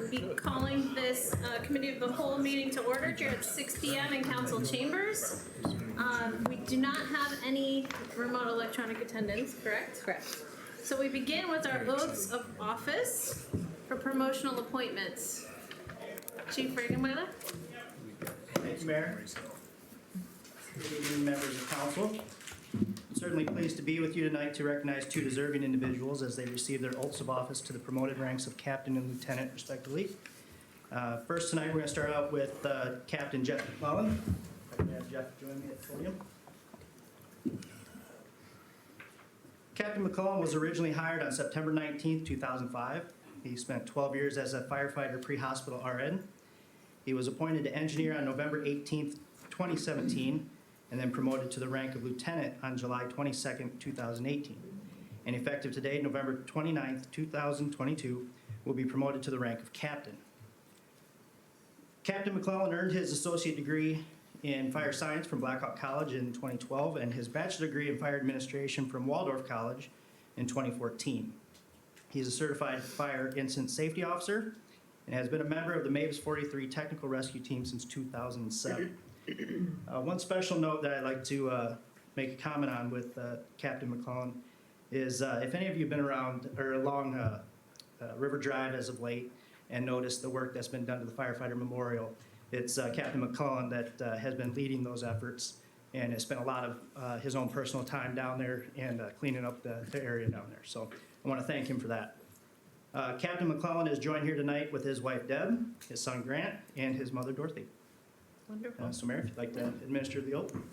would be calling this committee of the whole meeting to order here at 6 p.m. in council chambers. We do not have any remote electronic attendance, correct? Correct. So we begin with our oaths of office for promotional appointments. Chief Regenweiler? Thank you, Mayor. Good evening, members of council. I'm certainly pleased to be with you tonight to recognize two deserving individuals as they receive their oaths of office to the promoted ranks of captain and lieutenant, respectively. First tonight, we're going to start out with Captain Jeff McClellan. I can have Jeff join me at the podium. Captain McClellan was originally hired on September 19th, 2005. He spent 12 years as a firefighter pre-hospital RN. He was appointed to engineer on November 18th, 2017, and then promoted to the rank of lieutenant on July 22nd, 2018. And effective today, November 29th, 2022, will be promoted to the rank of captain. Captain McClellan earned his associate degree in fire science from Blackhawk College in 2012 and his bachelor degree in fire administration from Waldorf College in 2014. He's a certified fire incident safety officer and has been a member of the Mavis 43 Technical Rescue Team since 2007. One special note that I'd like to make a comment on with Captain McClellan is if any of you have been around or along River Drive as of late and noticed the work that's been done to the Firefighter Memorial, it's Captain McClellan that has been leading those efforts and has spent a lot of his own personal time down there and cleaning up the area down there. So I want to thank him for that. Captain McClellan is joined here tonight with his wife Deb, his son Grant, and his mother Dorothy. Wonderful. So Mayor, if you'd like to administer the oath. One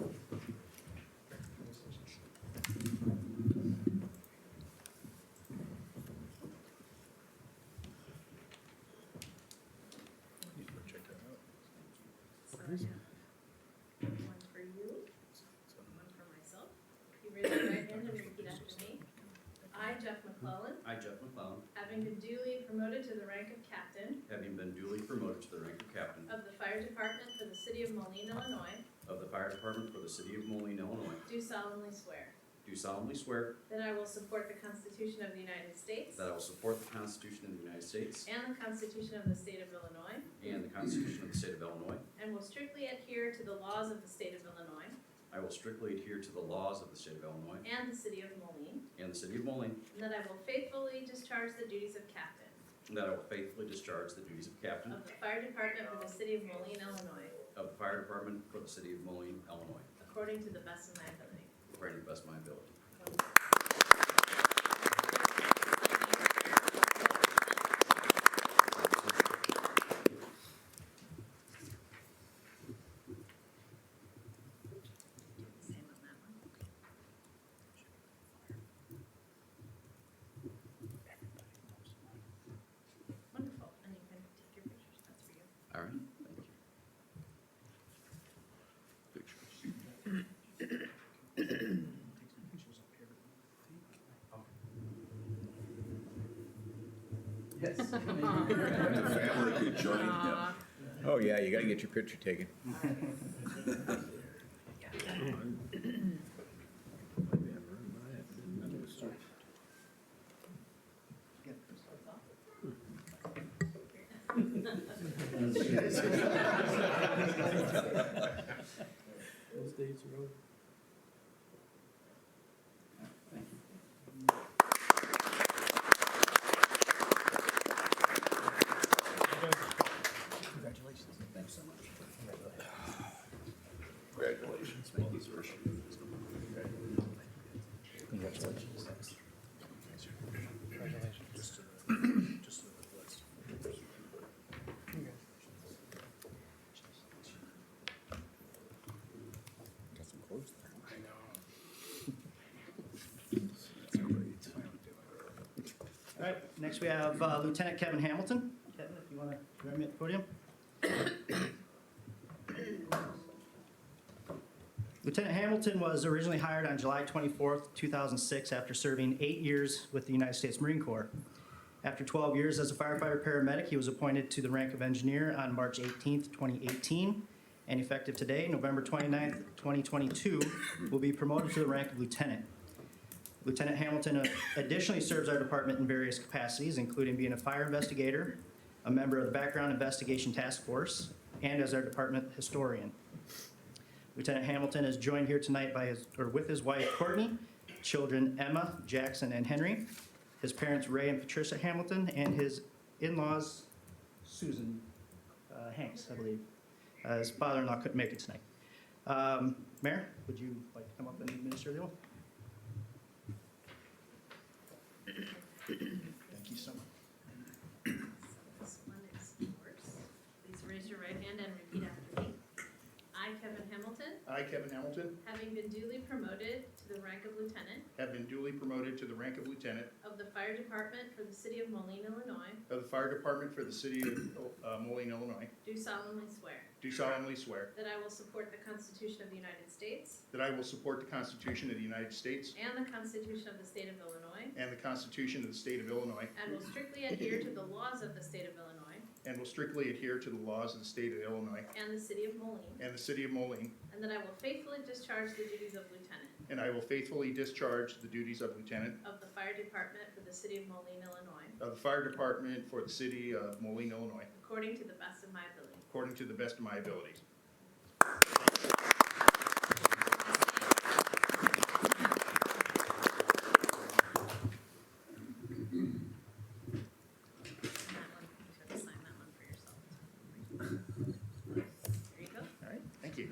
for you, one for myself. You raise your right hand and repeat after me. I, Jeff McClellan, I, Jeff McClellan, having been duly promoted to the rank of captain having been duly promoted to the rank of captain of the fire department for the city of Moline, Illinois, of the fire department for the city of Moline, Illinois, do solemnly swear do solemnly swear that I will support the Constitution of the United States that I will support the Constitution of the United States and the Constitution of the state of Illinois, and the Constitution of the state of Illinois. and will strictly adhere to the laws of the state of Illinois I will strictly adhere to the laws of the state of Illinois and the city of Moline, and the city of Moline, and that I will faithfully discharge the duties of captain and that I will faithfully discharge the duties of captain of the fire department for the city of Moline, Illinois, of the fire department for the city of Moline, Illinois, according to the best of my ability. according to the best of my ability. Same on that one. Wonderful, and you can take your pictures, that's for you. All right, thank you. Yes. The family could join him. Oh, yeah, you gotta get your picture taken. Those days are over. Congratulations. Thanks so much. Congratulations. Thank you, sir. Congratulations. Got some clothes there. I know. All right, next we have Lieutenant Kevin Hamilton. Kevin, if you want to join me at the podium. Lieutenant Hamilton was originally hired on July 24th, 2006 after serving 8 years with the United States Marine Corps. After 12 years as a firefighter paramedic, he was appointed to the rank of engineer on March 18th, 2018, and effective today, November 29th, 2022, will be promoted to the rank of lieutenant. Lieutenant Hamilton additionally serves our department in various capacities, including being a fire investigator, a member of the Background Investigation Task Force, and as our department historian. Lieutenant Hamilton is joined here tonight with his wife Courtney, children Emma, Jackson, and Henry, his parents Ray and Patricia Hamilton, and his in-laws Susan Hanks, I believe. His father-in-law couldn't make it tonight. Mayor, would you like to come up and administer the oath? Thank you so much. This one is yours. Please raise your right hand and repeat after me. I, Kevin Hamilton, I, Kevin Hamilton, having been duly promoted to the rank of lieutenant have been duly promoted to the rank of lieutenant of the fire department for the city of Moline, Illinois, of the fire department for the city of Moline, Illinois, do solemnly swear do solemnly swear that I will support the Constitution of the United States that I will support the Constitution of the United States and the Constitution of the state of Illinois, and the Constitution of the state of Illinois, and will strictly adhere to the laws of the state of Illinois and will strictly adhere to the laws of the state of Illinois and the city of Moline, and the city of Moline, and that I will faithfully discharge the duties of lieutenant and I will faithfully discharge the duties of lieutenant of the fire department for the city of Moline, Illinois, of the fire department for the city of Moline, Illinois, according to the best of my ability. according to the best of my abilities. And that one, you have to sign that one for yourself. There you go. All right, thank you.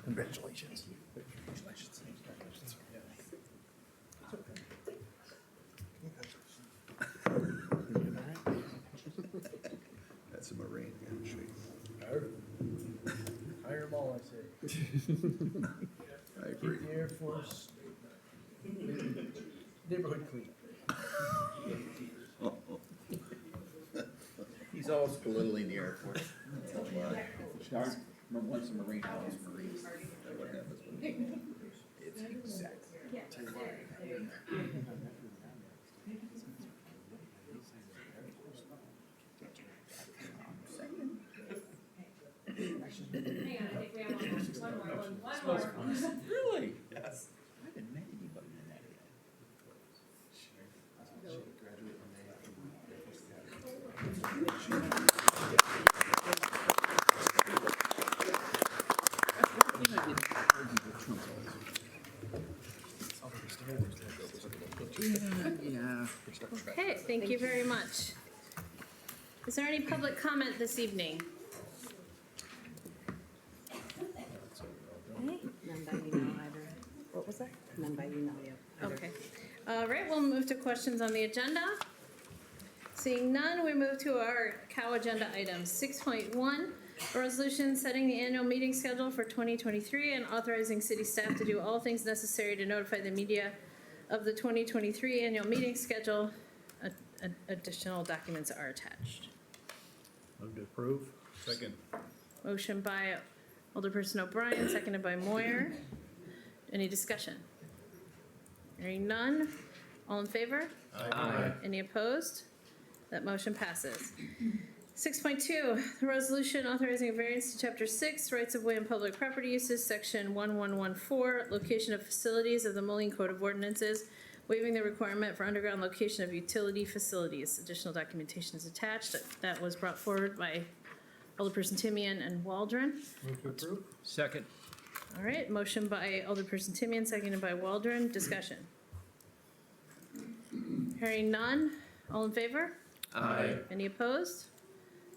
Congratulations. That's a Marine handshake. Hire them all, I say. I agree. Keep the Air Force neighborhood clean. He's always belittling the Air Force. Remember once a Marine, always Marines. That's what happens when it's exactly. Hang on, I think we have one more. Really? Yes. I haven't met anybody in that yet. Yeah. Okay, thank you very much. Is there any public comment this evening? Okay. None by email either. What was that? None by email yet. either. Okay. All right, we'll move to questions on the agenda. Seeing none, we move to our cow agenda items. 6.1, a resolution setting the annual meeting schedule for 2023 and authorizing city staff to do all things necessary to notify the media of the 2023 annual meeting schedule. Additional documents are attached. Move to approve. Second. Motion by Alderperson O'Brien, seconded by Moyer. Any discussion? Hearing none. All in favor? Aye. Any opposed? That motion passes. 6.2, the resolution authorizing a variance to Chapter 6, Rights of Way and Public Property Uses, Section 1114, location of facilities of the Moline Code of Ordinances, waiving the requirement for underground location of utility facilities. Additional documentation is attached. That was brought forward by Alderperson Timian and Waldron. Move to approve. Second. All right, motion by Alderperson Timian, seconded by Waldron. Discussion. Hearing none. All in favor? Aye. Any opposed?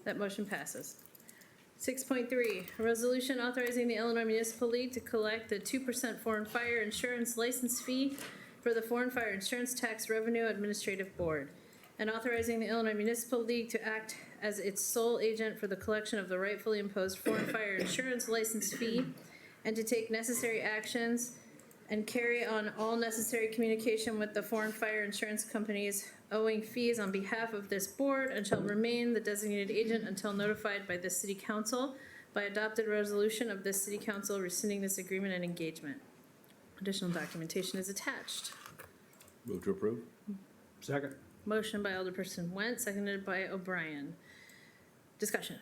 That motion passes. 6.3, a resolution authorizing the Illinois Municipal League to collect the 2% foreign fire insurance license fee for the Foreign Fire Insurance Tax Revenue Administrative Board, and authorizing the Illinois Municipal League to act as its sole agent for the collection of the rightfully imposed foreign fire insurance license fee, and to take necessary actions and carry on all necessary communication with the foreign fire insurance companies owing fees on behalf of this board, and shall remain the designated agent until notified by the city council by adopted resolution of this city council rescinding this agreement and engagement. Additional documentation is attached. Move to approve. Second. Motion by Alderperson Went, seconded by O'Brien. Discussion.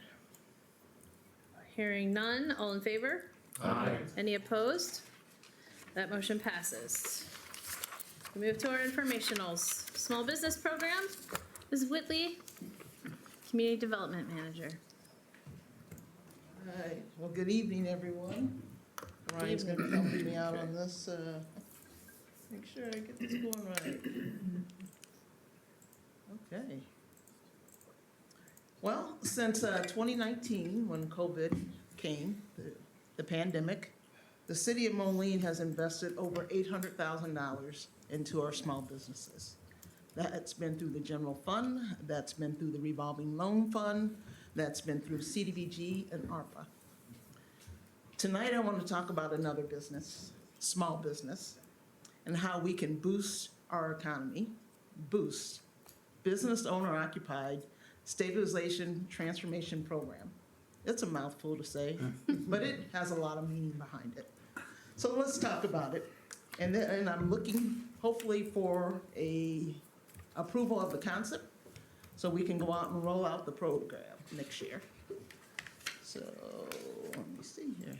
Hearing none, all in favor? Aye. Any opposed? That motion passes. We move to our informationals. Small business program, Ms. Whitley, Community Development Manager. All right, well, good evening, everyone. Ryan's gonna be helping me out on this, make sure I get this going right. Okay. Well, since 2019, when COVID came, the pandemic, the city of Moline has invested over $800,000 into our small businesses. That's been through the general fund, that's been through the revolving loan fund, that's been through CDBG and ARPA. Tonight, I want to talk about another business, small business, and how we can boost our economy, boost business owner occupied stabilization transformation program. It's a mouthful to say, but it has a lot of meaning behind it. So let's talk about it. And I'm looking hopefully for a approval of the concept so we can go out and roll out the program next year. So let me see here.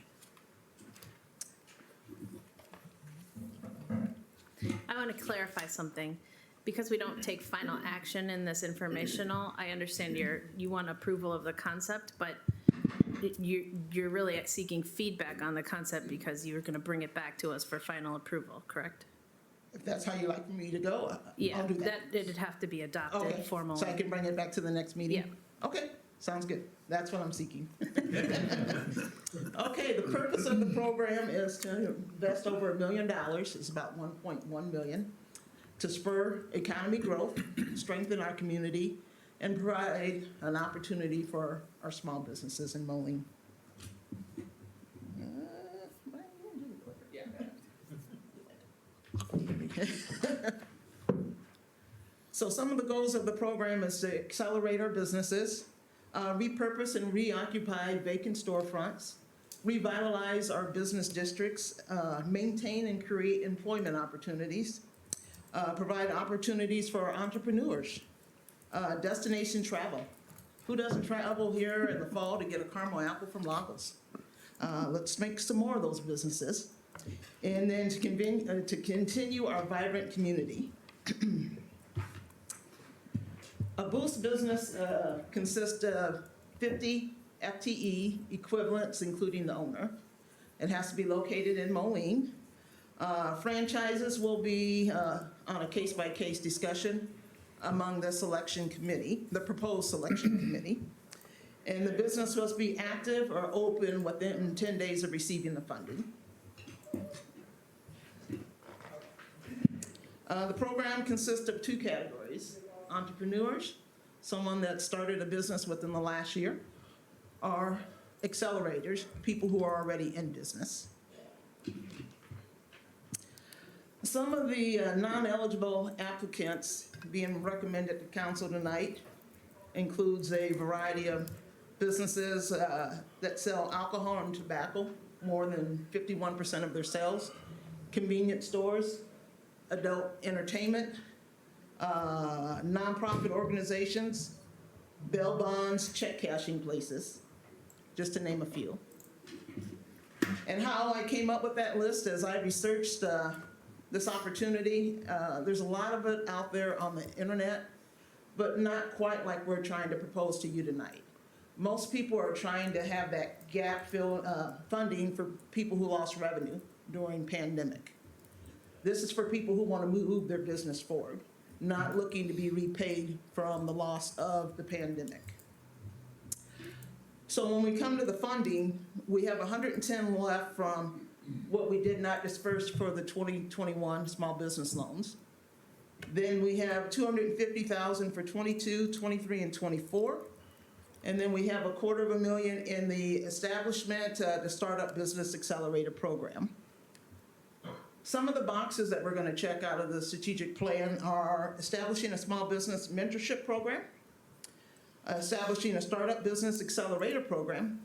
I want to clarify something. Because we don't take final action in this informational, I understand you want approval of the concept, but you're really seeking feedback on the concept because you're going to bring it back to us for final approval, correct? If that's how you like me to go, Yeah, I'll do that. it'd have to be adopted Okay, formally. so I can bring it back to the next meeting? Yeah. Okay, sounds good. That's what I'm seeking. Okay, the purpose of the program is to invest over $1 million, it's about 1.1 million, to spur economy growth, strengthen our community, and provide an opportunity for our small businesses in Moline. So some of the goals of the program is to accelerate our businesses, repurpose and reoccupy vacant storefronts, revitalize our business districts, maintain and create employment opportunities, provide opportunities for our entrepreneurs, destination travel. Who doesn't travel here in the fall to get a caramel apple from Lagos? Let's make some more of those businesses. And then to continue our vibrant community. A Boost business consists of 50 FTE equivalents, including the owner. It has to be located in Moline. Franchises will be on a case-by-case discussion among the selection committee, the proposed selection committee. And the business must be active or open within 10 days of receiving the funding. The program consists of 2 categories: entrepreneurs, someone that started a business within the last year, or accelerators, people who are already in business. Some of the non-eligible applicants being recommended to council tonight includes a variety of businesses that sell alcohol and tobacco, more than 51% of their sales, convenience stores, adult entertainment, nonprofit organizations, bail bonds, check cashing places, just to name a few. And how I came up with that list as I researched this opportunity, there's a lot of it out there on the internet, but not quite like we're trying to propose to you tonight. Most people are trying to have that gap fill funding for people who lost revenue during pandemic. This is for people who want to move their business forward, not looking to be repaid from the loss of the pandemic. So when we come to the funding, we have 110 left from what we did not disperse for the 2021 small business loans. Then we have 250,000 for 22, 23, and 24. And then we have $250,000 in the establishment, the Startup Business Accelerator Program. Some of the boxes that we're going to check out of the strategic plan are establishing a small business mentorship program, establishing a Startup Business Accelerator Program,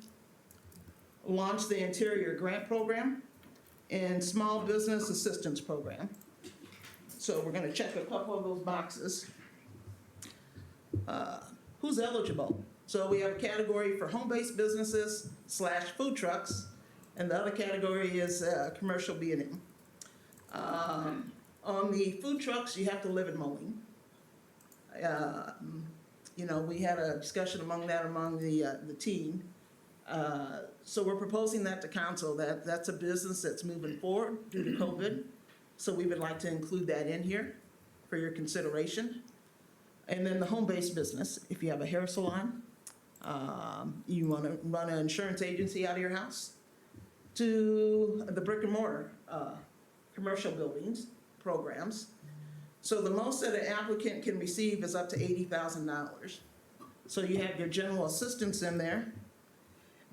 launch the Interior Grant Program, and Small Business Assistance Program. So we're going to check a couple of those boxes. Who's eligible? So we have a category for home-based businesses / food trucks, and the other category is commercial B&M. On the food trucks, you have to live in Moline. You know, we had a discussion among the team. So we're proposing that to council, that's a business that's moving forward due to COVID. So we would like to include that in here for your consideration. And then the home-based business, if you have a hair salon, you want to run an insurance agency out of your house, to the brick and mortar commercial buildings, programs. So the most that an applicant can receive is up to $80,000. So you have your general assistance in there.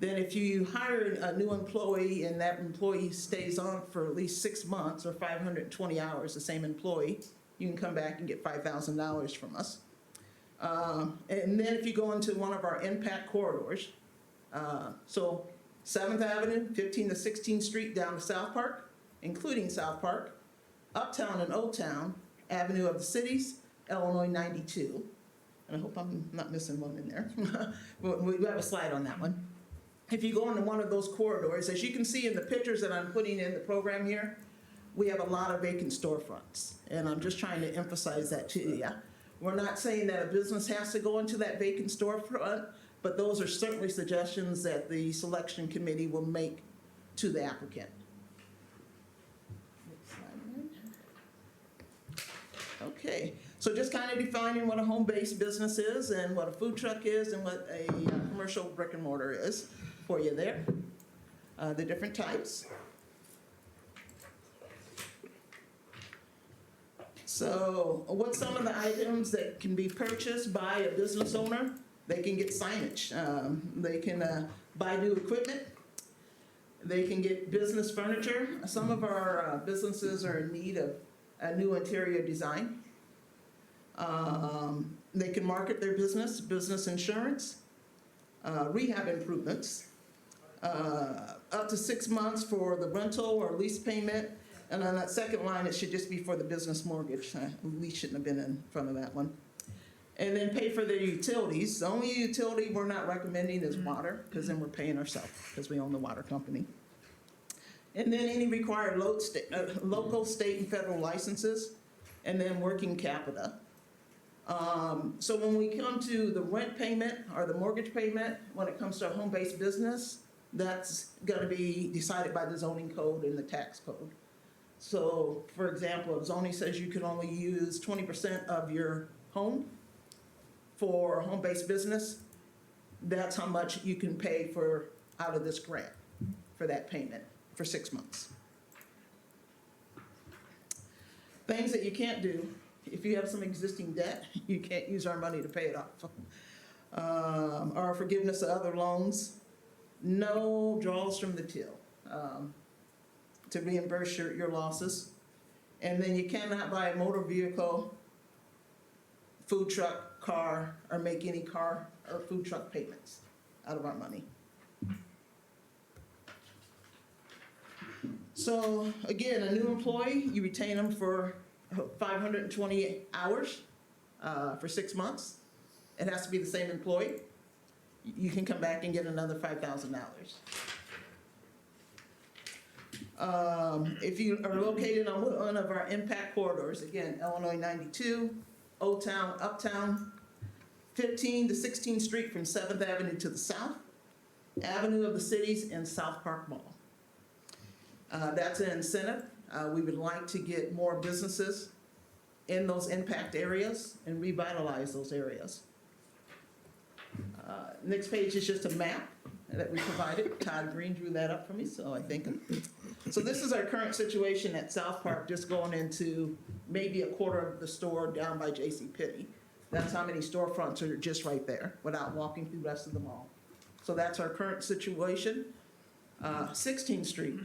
Then if you hire a new employee and that employee stays on for at least 6 months or 520 hours, the same employee, you can come back and get $5,000 from us. And then if you go into one of our impact corridors, so 7th Avenue, 15th to 16th Street down to South Park, including South Park, Uptown and Old Town, Avenue of the Cities, Illinois 92. And I hope I'm not missing one in there. But we have a slide on that one. If you go into one of those corridors, as you can see in the pictures that I'm putting in the program here, we have a lot of vacant storefronts. And I'm just trying to emphasize that to you. We're not saying that a business has to go into that vacant storefront, but those are certainly suggestions that the selection committee will make to the applicant. Next slide. Okay, so just kind of defining what a home-based business is and what a food truck is and what a commercial brick and mortar is for you there. The different types. So what's some of the items that can be purchased by a business owner? They can get signage. They can buy new equipment. They can get business furniture. Some of our businesses are in need of a new interior design. They can market their business insurance, rehab improvements, up to 6 months for the rental or lease payment. And on that second line, it should just be for the business mortgage. Lease shouldn't have been in front of that one. And then pay for their utilities. The only utility we're not recommending is water, because then we're paying ourselves, because we own the water company. And then any required local, state, and federal licenses, and then working capita. So when we come to the rent payment or the mortgage payment, when it comes to a home-based business, that's going to be decided by the zoning code and the tax code. So, for example, if zoning says you can only use 20% of your home for a home-based business, that's how much you can pay for out of this grant for that payment for 6 months. Things that you can't do, if you have some existing debt, you can't use our money to pay it off. Or forgiveness of other loans, no draws from the till to reimburse your losses. And then you cannot buy a motor vehicle, food truck, car, or make any car or food truck payments out of our money. So again, a new employee, you retain them for 520 hours for 6 months. It has to be the same employee. You can come back and get another $5,000. If you are located on one of our impact corridors, again, Illinois 92, Old Town, Uptown, 15th to 16th Street from 7th Avenue to the south, Avenue of the Cities, and South Park Mall. That's an incentive. We would like to get more businesses in those impact areas and revitalize those areas. Next page is just a map that we provided. Todd Green drew that up for me, so I thank him. So this is our current situation at South Park, just going into maybe a quarter of the store down by JCPenney. That's how many storefronts are just right there without walking through the rest of the mall. So that's our current situation. 16th Street.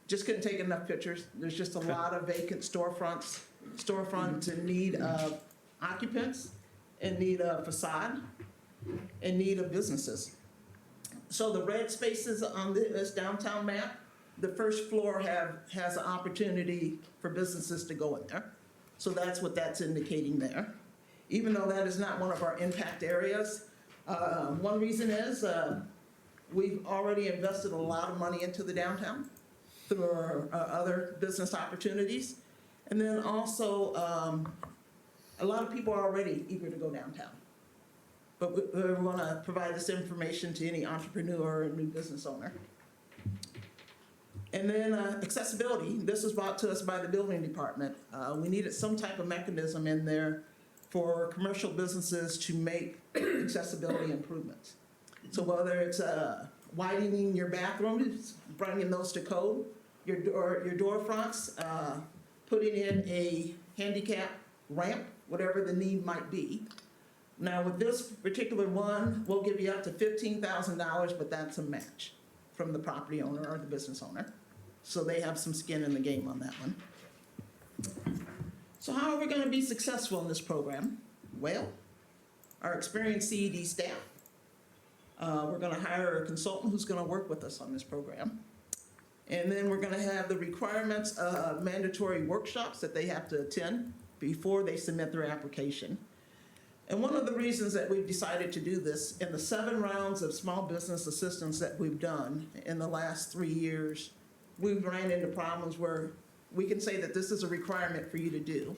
Just couldn't take enough pictures. There's just a lot of vacant storefronts in need of occupants, in need of facade, in need of businesses. So the red spaces on this downtown map, the first floor has an opportunity for businesses to go in there. So that's what that's indicating there. even though that is not one of our impact areas. One reason is we've already invested a lot of money into the downtown through our other business opportunities. And then also, a lot of people are already eager to go downtown. But we want to provide this information to any entrepreneur or new business owner. And then accessibility. This was brought to us by the building department. We needed some type of mechanism in there for commercial businesses to make accessibility improvements. So whether it's widening your bathrooms, bringing those to code, your door fronts, putting in a handicap ramp, whatever the need might be. Now with this particular one, we'll give you up to $15,000, but that's a match from the property owner or the business owner. So they have some skin in the game on that one. So how are we going to be successful in this program? Well, our experienced CED staff. We're going to hire a consultant who's going to work with us on this program. And then we're going to have the requirements of mandatory workshops that they have to attend before they submit their application. And one of the reasons that we've decided to do this, in the 7 rounds of small business assistance that we've done in the last 3 years, we've ran into problems where we can say that this is a requirement for you to do.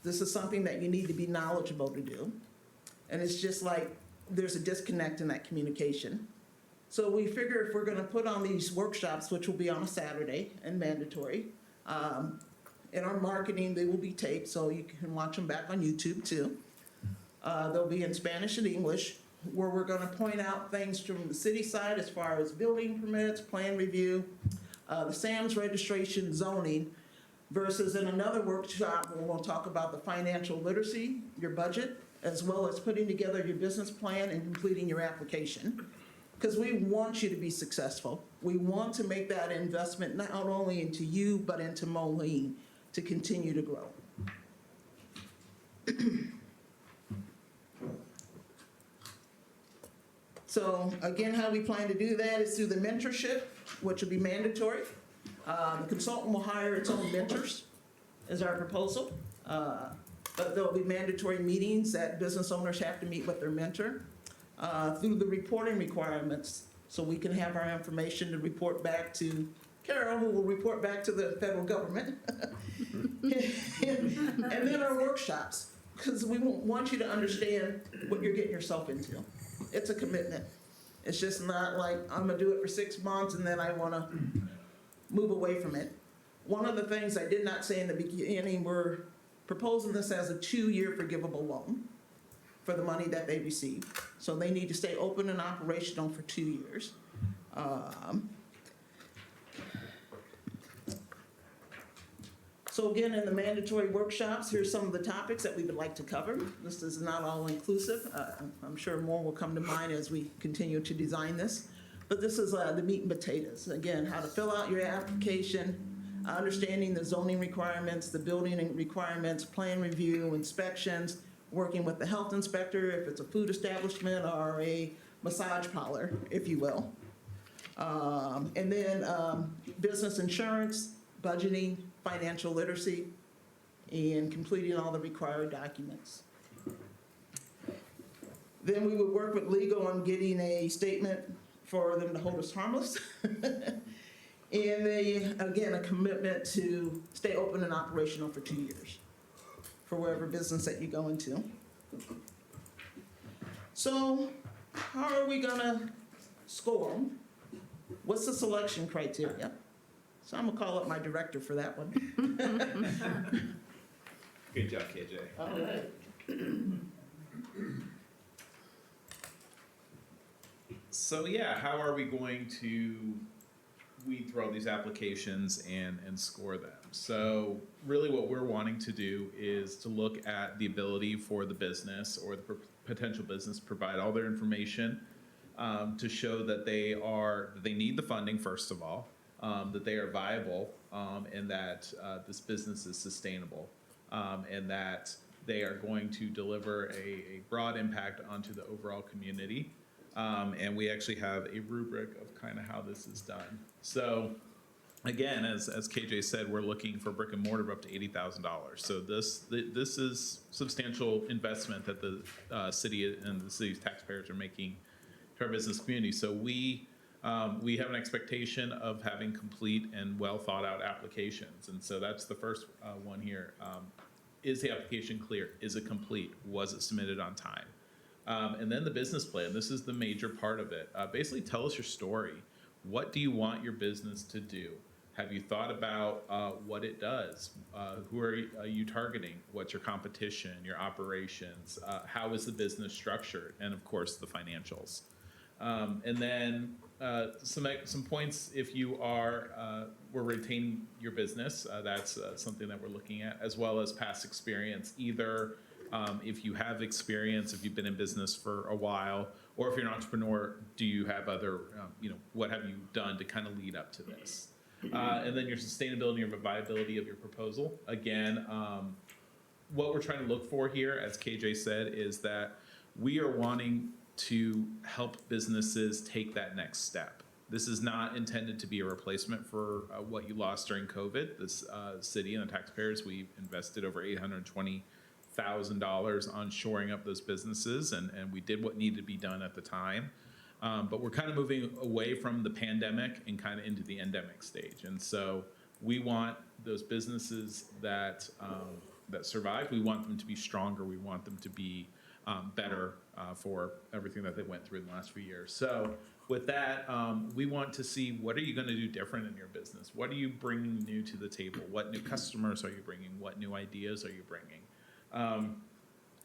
This is something that you need to be knowledgeable to do. And it's just like there's a disconnect in that communication. So we figure if we're going to put on these workshops, which will be on a Saturday and mandatory, in our marketing, they will be taped, so you can watch them back on YouTube too. They'll be in Spanish and English, where we're going to point out things from the city side as far as building permits, plan review, the SAM's registration, zoning, versus in another workshop where we'll talk about the financial literacy, your budget, as well as putting together your business plan and completing your application. Because we want you to be successful. We want to make that investment not only into you, but into Moline to continue to grow. So again, how we plan to do that is through the mentorship, which will be mandatory. The consultant will hire its own mentors, is our proposal. But there'll be mandatory meetings that business owners have to meet with their mentor. Through the reporting requirements, so we can have our information to report back to Carol, who will report back to the federal government. And then our workshops, because we want you to understand what you're getting yourself into. It's a commitment. It's just not like, I'm gonna do it for 6 months and then I wanna move away from it. One of the things I did not say in the beginning, we're proposing this as a 2-year forgivable loan for the money that they receive. So they need to stay open and operational for 2 years. So again, in the mandatory workshops, here's some of the topics that we would like to cover. This is not all inclusive. I'm sure more will come to mind as we continue to design this. But this is the meat and potatoes. Again, how to fill out your application, understanding the zoning requirements, the building requirements, plan review, inspections, working with the health inspector if it's a food establishment or a massage parlor, if you will. And then business insurance, budgeting, financial literacy, and completing all the required documents. Then we would work with legal on getting a statement for them to hold us harmless. And again, a commitment to stay open and operational for 2 years for wherever business that you go into. So how are we gonna score them? What's the selection criteria? So I'm gonna call up my director for that one. Good job, KJ. All right. So yeah, how are we going to weed through all these applications and score them? So really what we're wanting to do is to look at the ability for the business or the potential business to provide all their information to show that they need the funding, first of all, that they are viable, and that this business is sustainable, and that they are going to deliver a broad impact onto the overall community. And we actually have a rubric of kind of how this is done. So again, as KJ said, we're looking for brick and mortar of up to $80,000. So this is substantial investment that the city and the city's taxpayers are making to our business community. So we have an expectation of having complete and well thought out applications. And so that's the first one here. Is the application clear? Is it complete? Was it submitted on time? And then the business plan. This is the major part of it. Basically, tell us your story. What do you want your business to do? Have you thought about what it does? Who are you targeting? What's your competition, your operations? How is the business structured? And of course, the financials. And then some points if you we're retaining your business. That's something that we're looking at, as well as past experience. Either if you have experience, if you've been in business for a while, or if you're an entrepreneur, do you have other, what have you done to kind of lead up to this? And then your sustainability or viability of your proposal. Again, what we're trying to look for here, as KJ said, is that we are wanting to help businesses take that next step. This is not intended to be a replacement for what you lost during COVID. This city and the taxpayers, we invested over $820,000 on shoring up those businesses, and we did what needed to be done at the time. But we're kind of moving away from the pandemic and kind of into the endemic stage. And so we want those businesses that survive, we want them to be stronger, we want them to be better for everything that they went through in the last few years. So with that, we want to see, what are you going to do different in your business? What are you bringing new to the table? What new customers are you bringing? What new ideas are you bringing?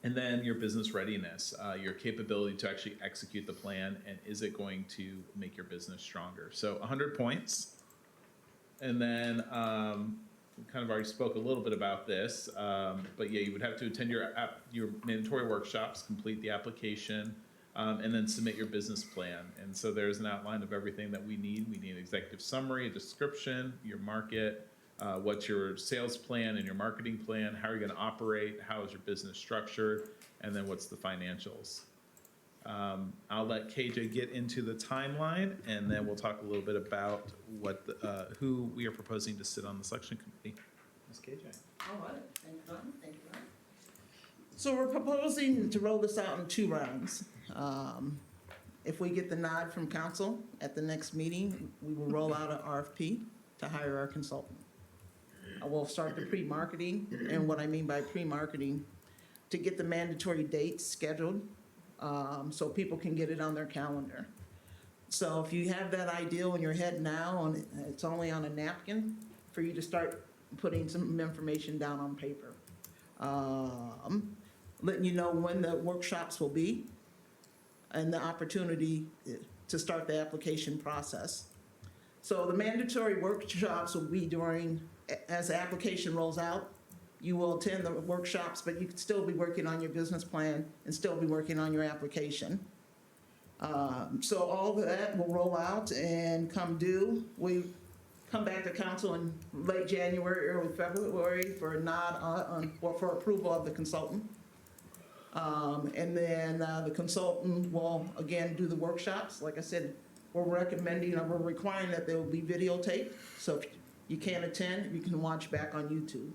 And then your business readiness, your capability to actually execute the plan, and is it going to make your business stronger? So 100 points. And then we kind of already spoke a little bit about this, but yeah, you would have to attend your mandatory workshops, complete the application, and then submit your business plan. And so there's an outline of everything that we need. We need an executive summary, a description, your market, what's your sales plan and your marketing plan, how are you going to operate, how is your business structured, and then what's the financials. I'll let KJ get into the timeline, and then we'll talk a little bit about who we are proposing to sit on the selection committee. Ms. KJ. All right, thank you, Don. Thank you, Don. So we're proposing to roll this out in 2 rounds. If we get the nod from council at the next meeting, we will roll out an RFP to hire our consultant. We'll start the pre-marketing, and what I mean by pre-marketing, to get the mandatory dates scheduled so people can get it on their calendar. So if you have that ideal in your head now, and it's only on a napkin, for you to start putting some information down on paper. Letting you know when the workshops will be and the opportunity to start the application process. So the mandatory workshops will be as the application rolls out. You will attend the workshops, but you could still be working on your business plan and still be working on your application. So all of that will roll out and come due. We come back to council in late January, early February for a nod or for approval of the consultant. And then the consultant will again do the workshops. Like I said, we're requiring that there will be videotape. So if you can't attend, you can watch back on YouTube.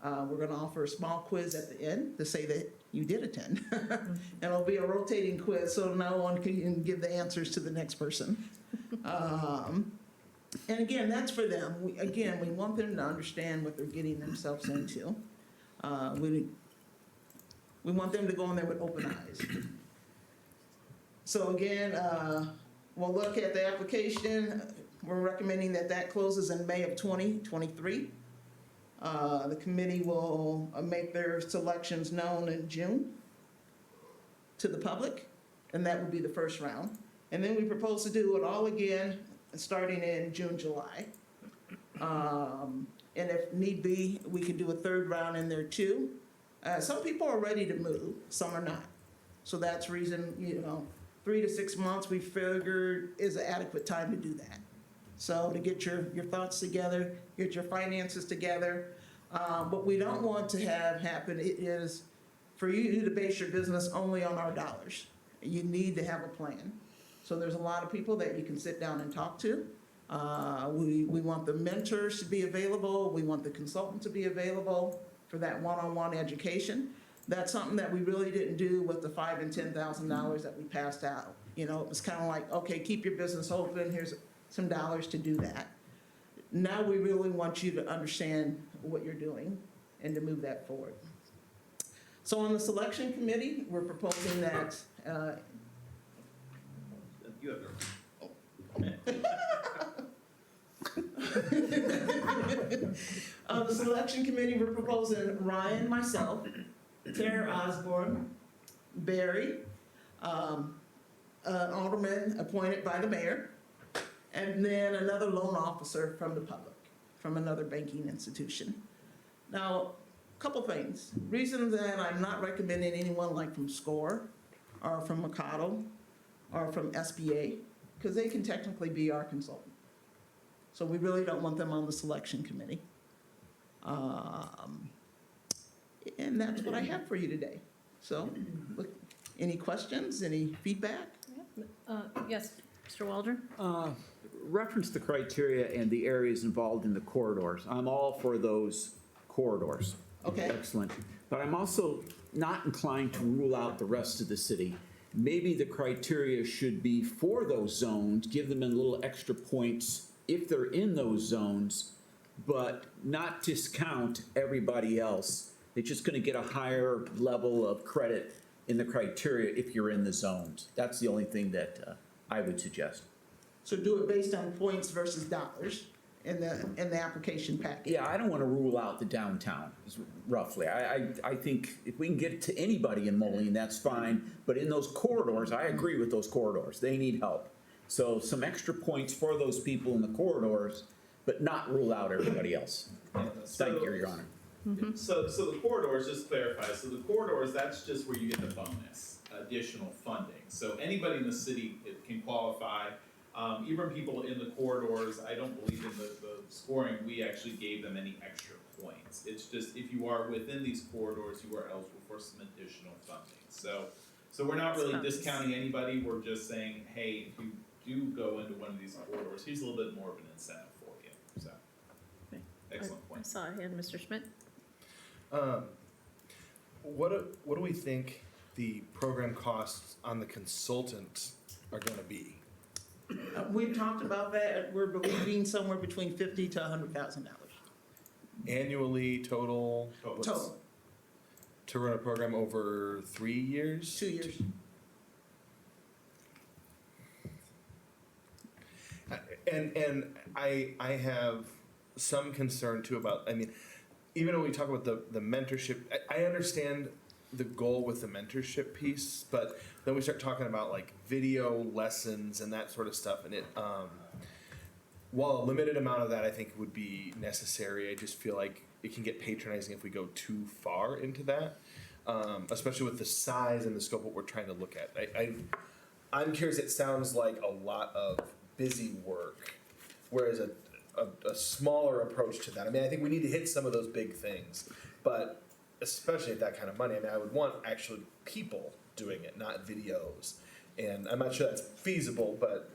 We're going to offer a small quiz at the end to say that you did attend. And it'll be a rotating quiz, so no one can give the answers to the next person. And again, that's for them. We want them to understand what they're getting themselves into. We want them to go in there with open eyes. So again, we'll look at the application. We're recommending that closes in May of 2023. The committee will make their selections known in June to the public, and that will be the first round. And then we propose to do it all again starting in June, July. And if need be, we can do a 3rd round in there too. Some people are ready to move, some are not. So that's reason, 3 to 6 months we figured is an adequate time to do that. So to get your thoughts together, get your finances together. What we don't want to have happen is for you to base your business only on our dollars. You need to have a plan. So there's a lot of people that you can sit down and talk to. We want the mentors to be available, we want the consultant to be available for that one-on-one education. That's something that we really didn't do with the $5,000 and $10,000 that we passed out. You know, it was kind of like, okay, keep your business open, here's some dollars to do that. Now we really want you to understand what you're doing and to move that forward. So on the selection committee, we're proposing that, You have on the selection committee, we're proposing Ryan, myself, Tara Osborne, Barry, an alderman appointed by the mayor, and then another loan officer from the public, from another banking institution. Now, a couple things. Reason that I'm not recommending anyone like from SCORE or from Mercado or from SBA, because they can technically be our consultant. So we really don't want them on the selection committee. And that's what I have for you today. So, look, any questions, any feedback? Yes, Mr. Waldron? Reference the criteria and the areas involved in the corridors. I'm all for those corridors. Okay. Excellent. But I'm also not inclined to rule out the rest of the city. Maybe the criteria should be for those zones, give them a little extra points if they're in those zones, but not discount everybody else. They're just going to get a higher level of credit in the criteria if you're in the zones. That's the only thing that I would suggest. So do it based on points versus dollars in the application package. Yeah, I don't want to rule out the downtown, roughly. I think if we can get to anybody in Moline, that's fine. But in those corridors, I agree with those corridors. They need help. So some extra points for those people in the corridors, but not rule out everybody else. Thank you, Your Honor. So the corridors, just clarify, so the corridors, that's just where you get the bonus, additional funding. So anybody in the city can qualify. Even people in the corridors, I don't believe in the scoring, we actually gave them any extra points. It's just, if you are within these corridors, you are eligible for some additional funding. So we're not really discounting anybody, we're just saying, hey, if you do go into one of these corridors, here's a little bit more of an incentive for you, so. Excellent I point. saw a hand, Mr. Schmidt. What do we think the program costs on the consultant are gonna be? We've talked about that. We're believing somewhere between $50,000 to $100,000 Annually, total? total, To run a program over 3 years? 2 years. And I have some concern too about, I mean, even when we talk about the mentorship, I understand the goal with the mentorship piece, but then we start talking about like video lessons and that sort of stuff, and it, while a limited amount of that I think would be necessary, I just feel like it can get patronizing if we go too far into that, especially with the size and the scope of what we're trying to look at. I'm curious, it sounds like a lot of busy work, whereas a smaller approach to that. I mean, I think we need to hit some of those big things, but especially at that kind of money, I mean, I would want actually people doing it, not videos. And I'm not sure that's feasible, but.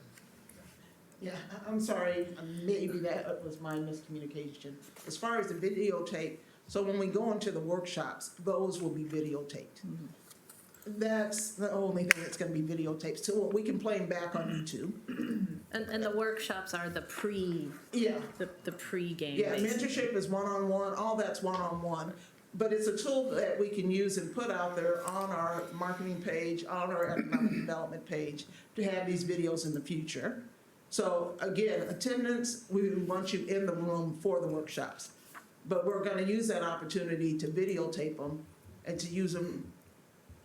Yeah, I'm sorry, maybe that was my miscommunication. As far as the videotape, so when we go into the workshops, those will be videotaped. That's the only thing that's gonna be videotaped, so we can play them back on YouTube. And the workshops are the Yeah, the pre-game. yeah, basically. mentorship is one-on-one, all that's one-on-one. But it's a tool that we can use and put out there on our marketing page, on our economic development page, to have these videos in the future. So again, attendance, we want you in the room for the workshops. But we're gonna use that opportunity to videotape them and to use them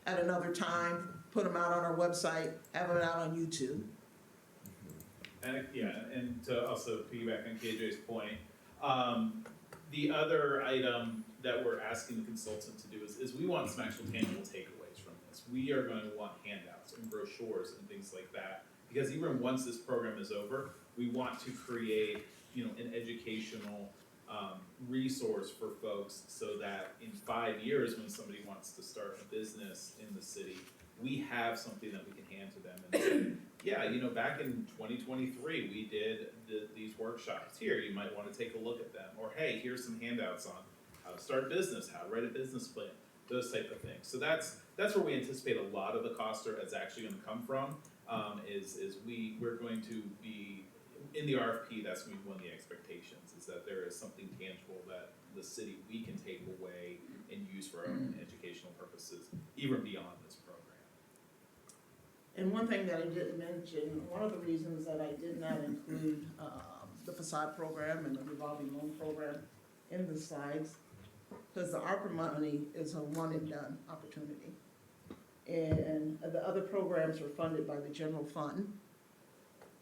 at another time, put them out on our website, have them out on YouTube. And and to also piggyback on KJ's point, the other item that we're asking the consultant to do is we want some actual tangible takeaways from this. We are going to want handouts and brochures and things like that, because even once this program is over, we want to create, an educational resource for folks so that in 5 years, when somebody wants to start a business in the city, we have something that we can hand to them and say, yeah, you know, back in 2023, we did these workshops. Here, you might want to take a look at them. Or, hey, here's some handouts on how to start a business, how to write a business plan, those type of things. So that's where we anticipate a lot of the cost is actually going to come from. We're going to be in the RFP. That's going to be one of the expectations, is that there is something tangible that the city we can take away and use for our own educational purposes, even beyond this program. And one thing that I didn't mention, one of the reasons that I did not include the facade program and the revolving loan program in the slides, because the ARPA money is a one and done opportunity. And the other programs are funded by the general fund.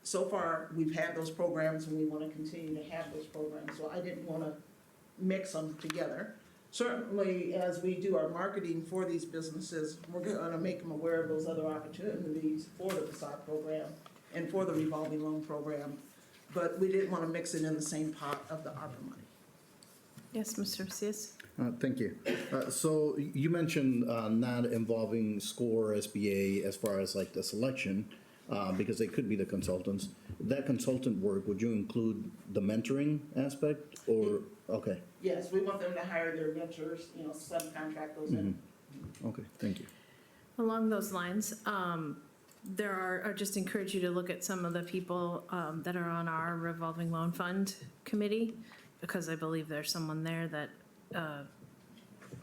So far, we've had those programs and we want to continue to have those programs, so I didn't want to mix them together. Certainly, as we do our marketing for these businesses, we're going to make them aware of those other opportunities for the facade program and for the revolving loan program, but we didn't want to mix it in the same pot of the ARPA money. Yes, Mr. Macias? Thank you. So you mentioned not involving SCORE, SBA as far as like the selection, because they could be the consultants. That consultant work, would you include the mentoring aspect or, okay, Yes, we want them to hire their mentors, you know, subcontract those in. okay, thank you. Along those lines, I just encourage you to look at some of the people that are on our revolving loan fund committee, because I believe there's someone there that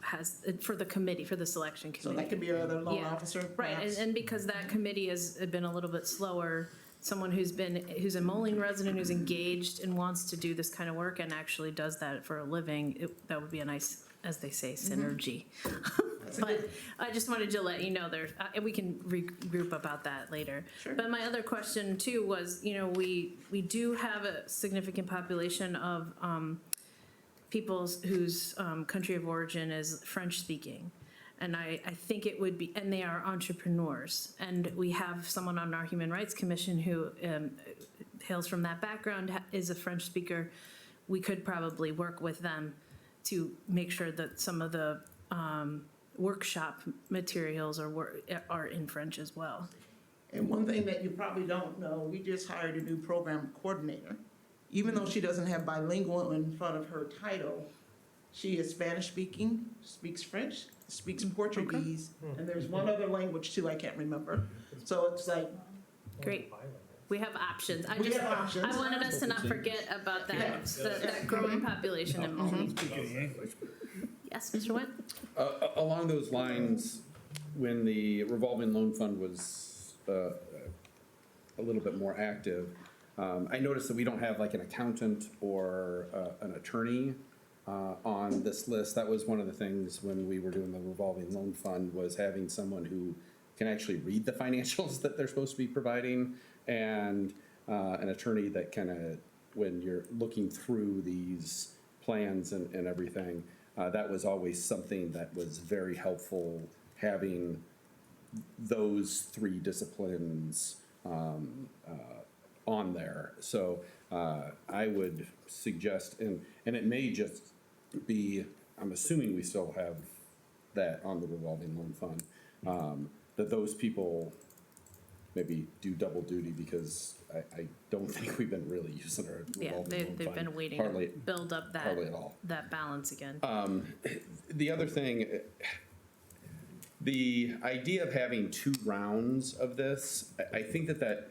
has, for the committee, for the selection So committee. that could be our other loan Yeah. officer, Right, perhaps. and because that committee has been a little bit slower, someone who's a Moline resident, who's engaged and wants to do this kind of work and actually does that for a living, that would be a nice, as they say, synergy. But I just wanted to let you know there, and we can regroup about that later. Sure. But my other question too was, you know, we do have a significant population of people whose country of origin is French speaking. And I think it would be, and they are entrepreneurs. And we have someone on our Human Rights Commission who hails from that background, is a French speaker. We could probably work with them to make sure that some of the workshop materials are in French as well. And one thing that you probably don't know, we just hired a new program coordinator. Even though she doesn't have bilingual in front of her title, she is Spanish speaking, speaks French, speaks Portuguese, and there's one other language too, I can't remember. So it's like, Great. We have options. We have options. I wanted us to not forget about that growing population in Moline. Yes, Mr. Went? Along those lines, when the revolving loan fund was a little bit more active, I noticed that we don't have like an accountant or an attorney on this list. That was one of the things when we were doing the revolving loan fund, was having someone who can actually read the financials that they're supposed to be providing, and an attorney that kind of, when you're looking through these plans and everything, that was always something that was very helpful, having those three disciplines on there. So I would suggest, and it may just be, I'm assuming we still have that on the revolving loan fund, that those people maybe do double duty, because I don't think we've been really using our Yeah, revolving loan fund. they've been waiting hardly- to build up hardly at all. that balance again. The other thing, the idea of having 2 rounds of this, I think that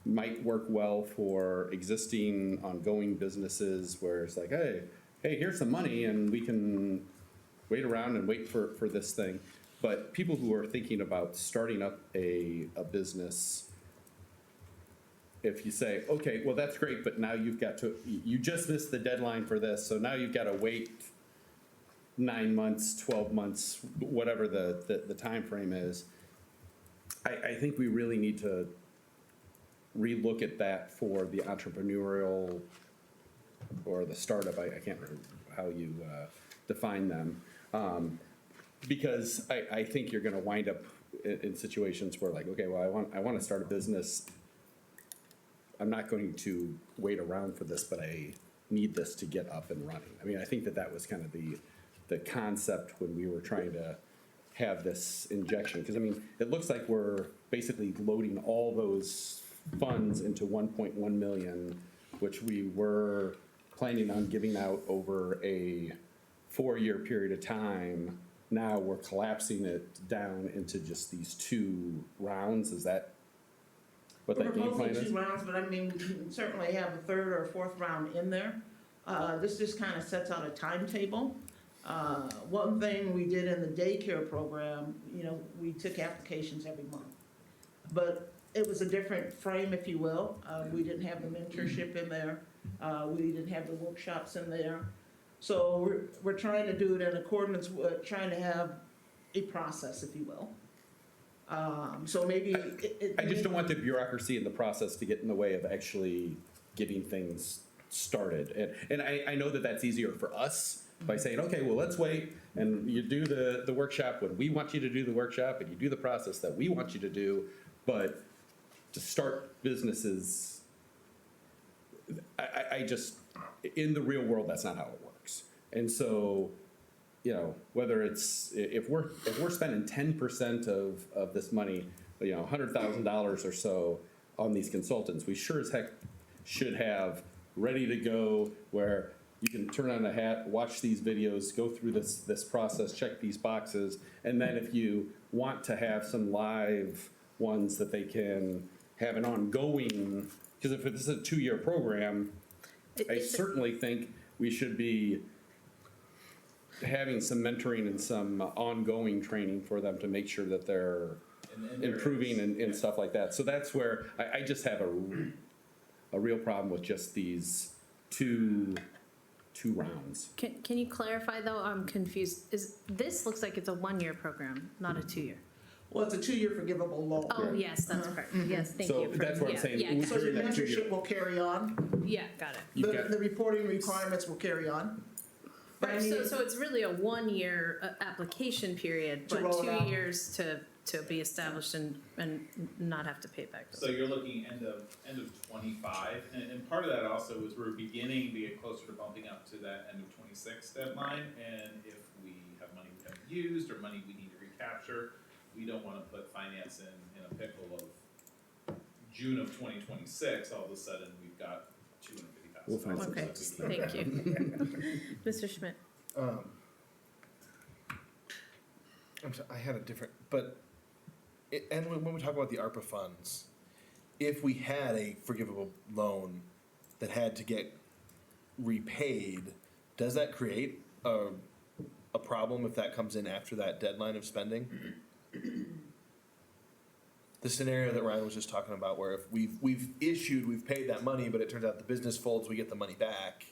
might work well for existing ongoing businesses where it's like, hey, here's some money and we can wait around and wait for this thing. But people who are thinking about starting up a business, if you say, okay, well, that's great, but now you just missed the deadline for this, so now you've got to wait 9 months, 12 months, whatever the time frame is. I think we really need to relook at that for the entrepreneurial or the startup. I can't remember how you define them. Because I think you're going to wind up in situations where, like, okay, well, I want to start a business. I'm not going to wait around for this, but need this to get up and running. I mean, I think that that was kind of the concept when we were trying to have this injection. Because I mean, it looks like we're basically loading all those funds into 1.1 million, which we were planning on giving out over a 4-year period of time. Now we're collapsing it down into just these 2 rounds. Is that what that game plan We're is? proposing 2 rounds, but I mean, we can certainly have a 3rd or a 4th round in there. This just kind of sets out a timetable. One thing we did in the daycare program, you know, we took applications every month. But it was a different frame, if you will. We didn't have the mentorship in there. We didn't have the workshops in there. So we're trying to do it in accordance with, trying to have a process, if you will. So maybe I just don't want the bureaucracy in the process to get in the way of actually getting things started. And I know that that's easier for us by saying, okay, well, let's wait, and you do the workshop when we want you to do the workshop, and you do the process that we want you to do, but to start businesses, I just, in the real world, that's not how it works. And so, you know, whether it's, if we're spending 10% of this money, you know, $100,000 or so on these consultants, we sure as heck should have ready to go where you can turn on a hat, watch these videos, go through this process, check these boxes, and then if you want to have some live ones that they can have an ongoing, because if this is a 2-year program, I certainly think we should be having some mentoring and some ongoing training for them to make sure that they're And there improving is, and stuff like that. So that's where I just have a real problem with just these two rounds. Can you clarify though? I'm confused. This looks like it's a 1-year program, not a 2-year. Well, it's a 2-year forgivable loan. Oh, yes, that's correct. Yes, thank So you. for- that's what I'm yeah, saying. Yeah, So the During that 2-year mentorship will carry on. yeah, got it. You've got- The reporting requirements will carry on. But I Right, mean, so it's really a 1-year application period, To but roll it 2 out. years to be established and not have to pay it back. So you're looking end of 25, and part of that also is we're beginning to get closer to bumping up to that end of 26 deadline, and if we have money we haven't used or money we need to recapture, we don't wanna put finance in a pickle of June of 2026, all of a sudden we've got $250,000. We'll find Okay, that we need. thank you. Mr. Schmidt? I'm sorry, I had a different, but, and when we talk about the ARPA funds, if we had a forgivable loan that had to get repaid, does that create a problem if that comes in after that deadline of spending? The scenario that Ryan was just talking about, where if we've paid that money, but it turns out the business folds, we get the money back.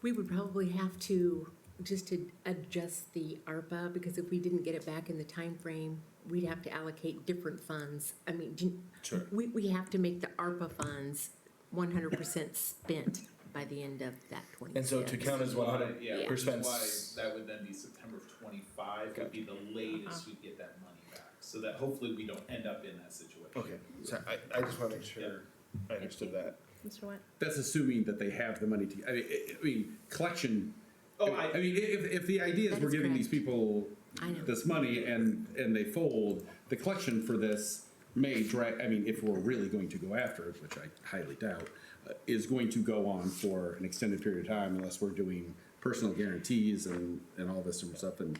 We would probably have to just adjust the ARPA, because if we didn't get it back in the time frame, we'd have to allocate different funds. I mean, Sure. we have to make the ARPA funds 100% spent by the end of that 26. And so to count as 100%. Yeah, which is why that would then be September of 25 would be the latest we'd get that money back, so that hopefully we don't end up in that situation. Okay, so I just wanna make sure I understood that. Mr. White? That's assuming that they have the money to, I mean, collection. Oh, I mean, if the idea is That we're is giving these correct. people I know. this money and they fold, the collection for this may drag, I mean, if we're really going to go after it, which I highly doubt, is going to go on for an extended period of time unless we're doing personal guarantees and all this sort of stuff. And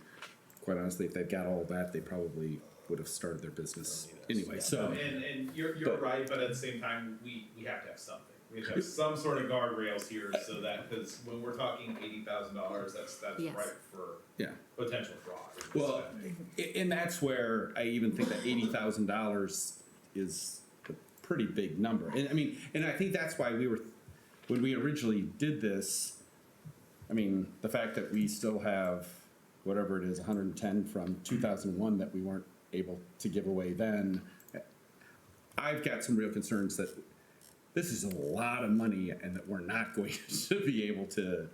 quite honestly, if they've got all that, they probably would have started their business anyway, so. And you're But- right, but at the same time, we have to have something. We have to have some sort of guardrails here so that, because when we're talking $80,000, that's Yes. ripe for Yeah. potential fraud. Well, and that's where I even think that $80,000 is a pretty big number. And I mean, and I think that's why when we originally did this, I mean, the fact that we still have whatever it is, 110 from 2001 that we weren't able to give away then, I've got some real concerns that this is a lot of money and that we're not going to be able to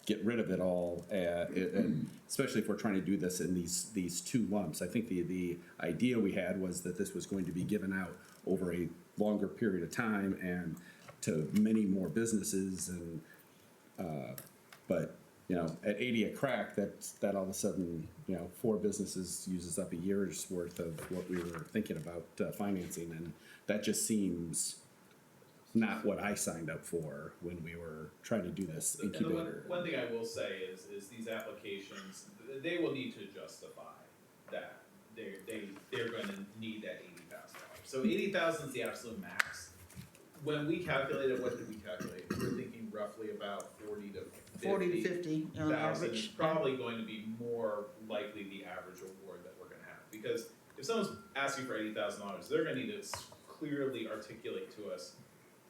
get rid of it all, and especially if we're trying to do this in these 2 lumps. I think the idea we had was that this was going to be given out over a longer period of time, and to many more businesses and, but, you know, at 80 a crack, that all of a sudden, you know, 4 businesses uses up a year's worth of what we were thinking about financing, and that just seems not what I signed up for when we were trying to do this And the incubator. one thing I will say is these applications, they will need to justify that they're gonna need that $80,000. So 80,000 is the absolute max. When we calculated, what did we calculate? We're thinking roughly about 40 to 40 to 50 on thousand is average. probably going to be more likely the average award that we're gonna have. Because if someone's asking for $80,000, they're gonna need to clearly articulate to us,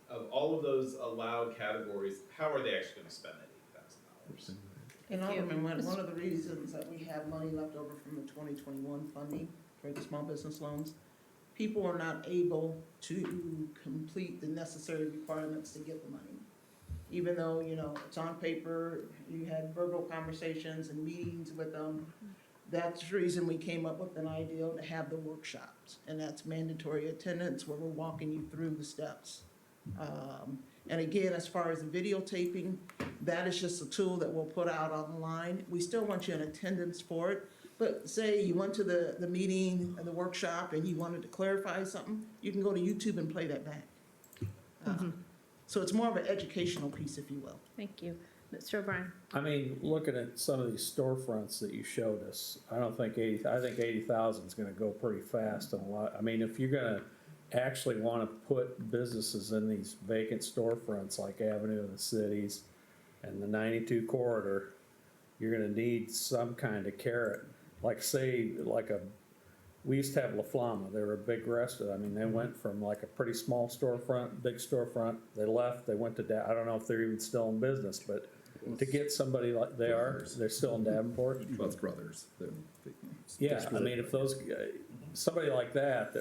of all of those allowed categories, how are they actually gonna spend that $80,000? And Thank you. Alderman, one of the reasons that we have money left over from the 2021 funding for the small business loans, people are not able to complete the necessary requirements to get the money. Even though, you know, it's on paper, you had verbal conversations and meetings with them. That's the reason we came up with an idea to have the workshops, and that's mandatory attendance where we're walking you through the steps. And again, as far as the videotaping, that is just a tool that we'll put out online. We still want you in attendance for it, but say you went to the meeting and the workshop and you wanted to clarify something, you can go to YouTube and play that back. So it's more of an educational piece, if you will. Thank you. Mr. O'Brien? I mean, looking at some of these storefronts that you showed us, I think 80,000 is gonna go pretty fast and a lot, I mean, if you're gonna actually wanna put businesses in these vacant storefronts like Avenue of the Cities and the 92 corridor, you're gonna need some kind of carrot. Like say, we used to have La Flama, they were a big restaurant, I mean, they went from like a pretty small storefront, big storefront, they left, they went to, I don't know if they're even still in business, but to get somebody like they're still in Davenport. Well, it's brothers. Yeah, I mean, if those, somebody like that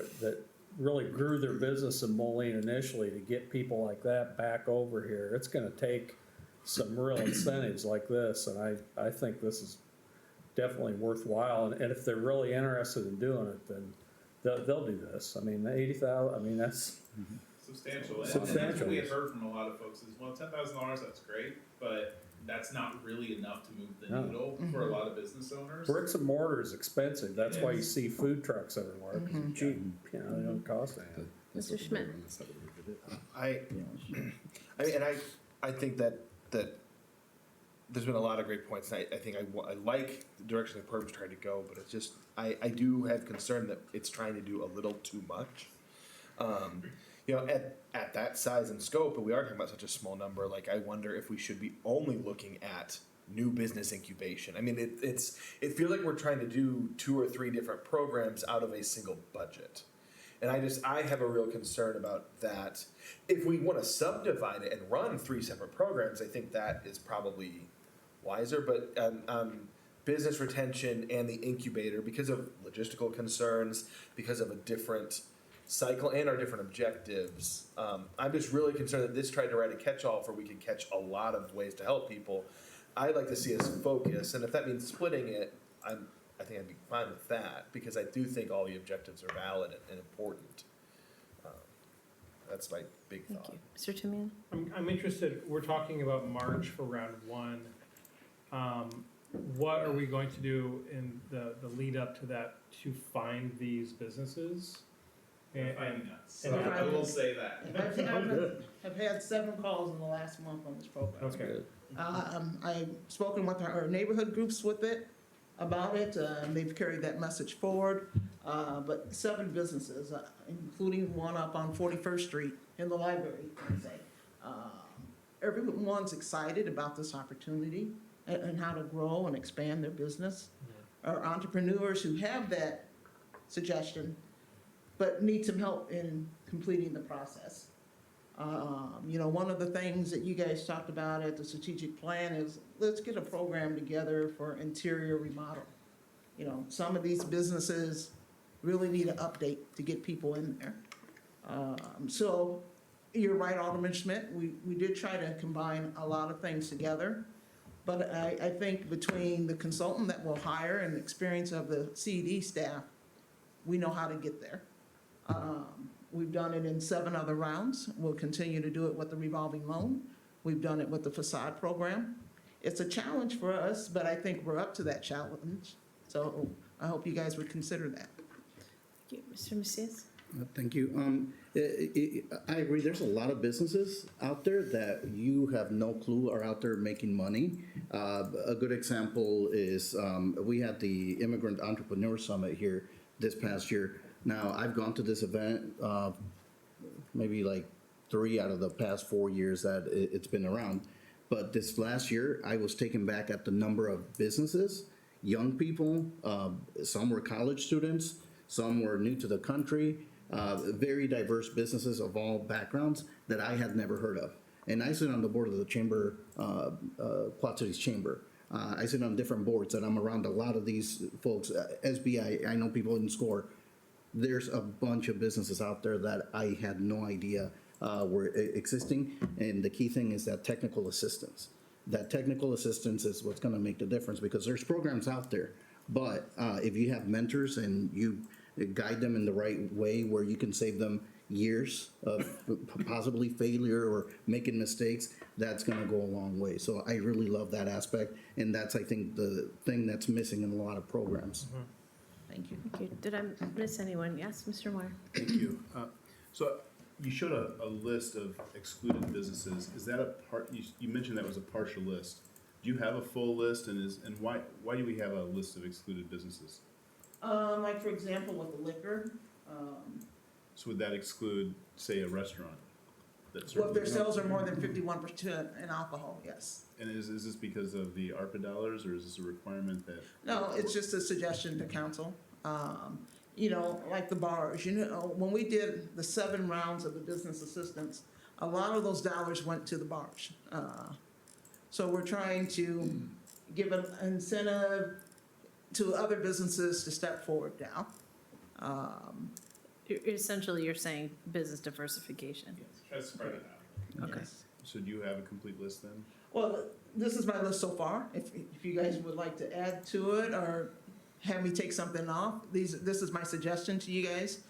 really grew their business in Moline initially, to get people like that back over here, it's gonna take some real incentives like this, and I think this is definitely worthwhile, and if they're really interested in doing it, then they'll do this. I mean, 80,000, I mean, that's Substantial. And Substantial. that's what we had heard from a lot of folks is, well, $10,000, that's great, but that's not really enough to move the No. needle for a lot of business owners. bricks and mortar is expensive. That's why you see food trucks everywhere, 'cause they're cheap, you know, they don't cost anything. Mr. Schmidt? I think that there's been a lot of great points. I think I like the direction the program's trying to go, but it's just, I do have concern that it's trying to do a little too much. You know, at that size and scope, but we are talking about such a small number, like I wonder if we should be only looking at new business incubation. I mean, it feels like we're trying to do 2 or 3 different programs out of a single budget. And I have a real concern about that. If we want to subdivide it and run 3 separate programs, I think that is probably wiser. But business retention and the incubator, because of logistical concerns, because of a different cycle and our different objectives, I'm just really concerned that this tried to write a catch-all for we could catch a lot of ways to help people. I'd like to see us focus, and if that means splitting it, I think I'd be fine with that, because I do think all the objectives are valid and important. That's my big Thank thought. you. Mr. Timian? I'm interested, we're talking about March for round 1. What are we going to do in the lead up to that to find these businesses? We're finding that. So and I will say that. I've had 7 calls in the last month on this program. Okay, I've spoken with our neighborhood groups with it, about it, and they've carried that message forward. But 7 businesses, including one up on 41st Street in the library, I say. Everyone's excited about this opportunity and how to grow and expand their business. Our entrepreneurs who have that suggestion, but need some help in completing the process. You know, one of the things that you guys talked about at the strategic plan is, let's get a program together for interior remodel. You know, some of these businesses really need an update to get people in there. So you're right, Alderman Schmidt, we did try to combine a lot of things together. But I think between the consultant that we'll hire and the experience of the CED staff, we know how to get there. We've done it in 7 other rounds. We'll continue to do it with the revolving loan. We've done it with the facade program. It's a challenge for us, but I think we're up to that challenge. So I hope you guys would consider that. Thank you. Mr. Macias? Thank you. I agree, there's a lot of businesses out there that you have no clue are out there making money. A good example is, we had the Immigrant Entrepreneur Summit here this past year. Now, I've gone to this event, maybe like 3 out of the past 4 years that it's been around. But this last year, I was taken back at the number of businesses, young people, some were college students, some were new to the country, very diverse businesses of all backgrounds that I had never heard of. And I sit on the board of the chamber, Quad Cities Chamber. I sit on different boards and I'm around a lot of these folks. SBI, I know people in SCORE. There's a bunch of businesses out there that I had no idea were existing. And the key thing is that technical assistance. That technical assistance is what's going to make the difference, because there's programs out there. But if you have mentors and you guide them in the right way where you can save them years of possibly failure or making mistakes, that's going to go a long way. So I really love that aspect. And that's, I think, the thing that's missing in a lot of programs. Thank you. Thank you. Did I miss anyone? Yes, Mr. Moore? Thank you. So you showed a list of excluded businesses. Is that a part, you mentioned that was a partial list. Do you have a full list, and why do we have a list of excluded businesses? Like, for example, with the liquor, So would that exclude, say, a restaurant? That well, if their serves- sales are more than 51% in alcohol, yes. And is this because of the ARPA dollars, or is this a requirement that? No, it's just a suggestion to council. You know, like the bars, you know, when we did the 7 rounds of the business assistance, a lot of those dollars went to the bars. So we're trying to give an incentive to other businesses to step forward now. Essentially, you're saying business diversification. Try to spread it out. Okay. So do you have a complete list then? Well, this is my list so far. If you guys would like to add to it or have me take something off, this is my suggestion to you guys.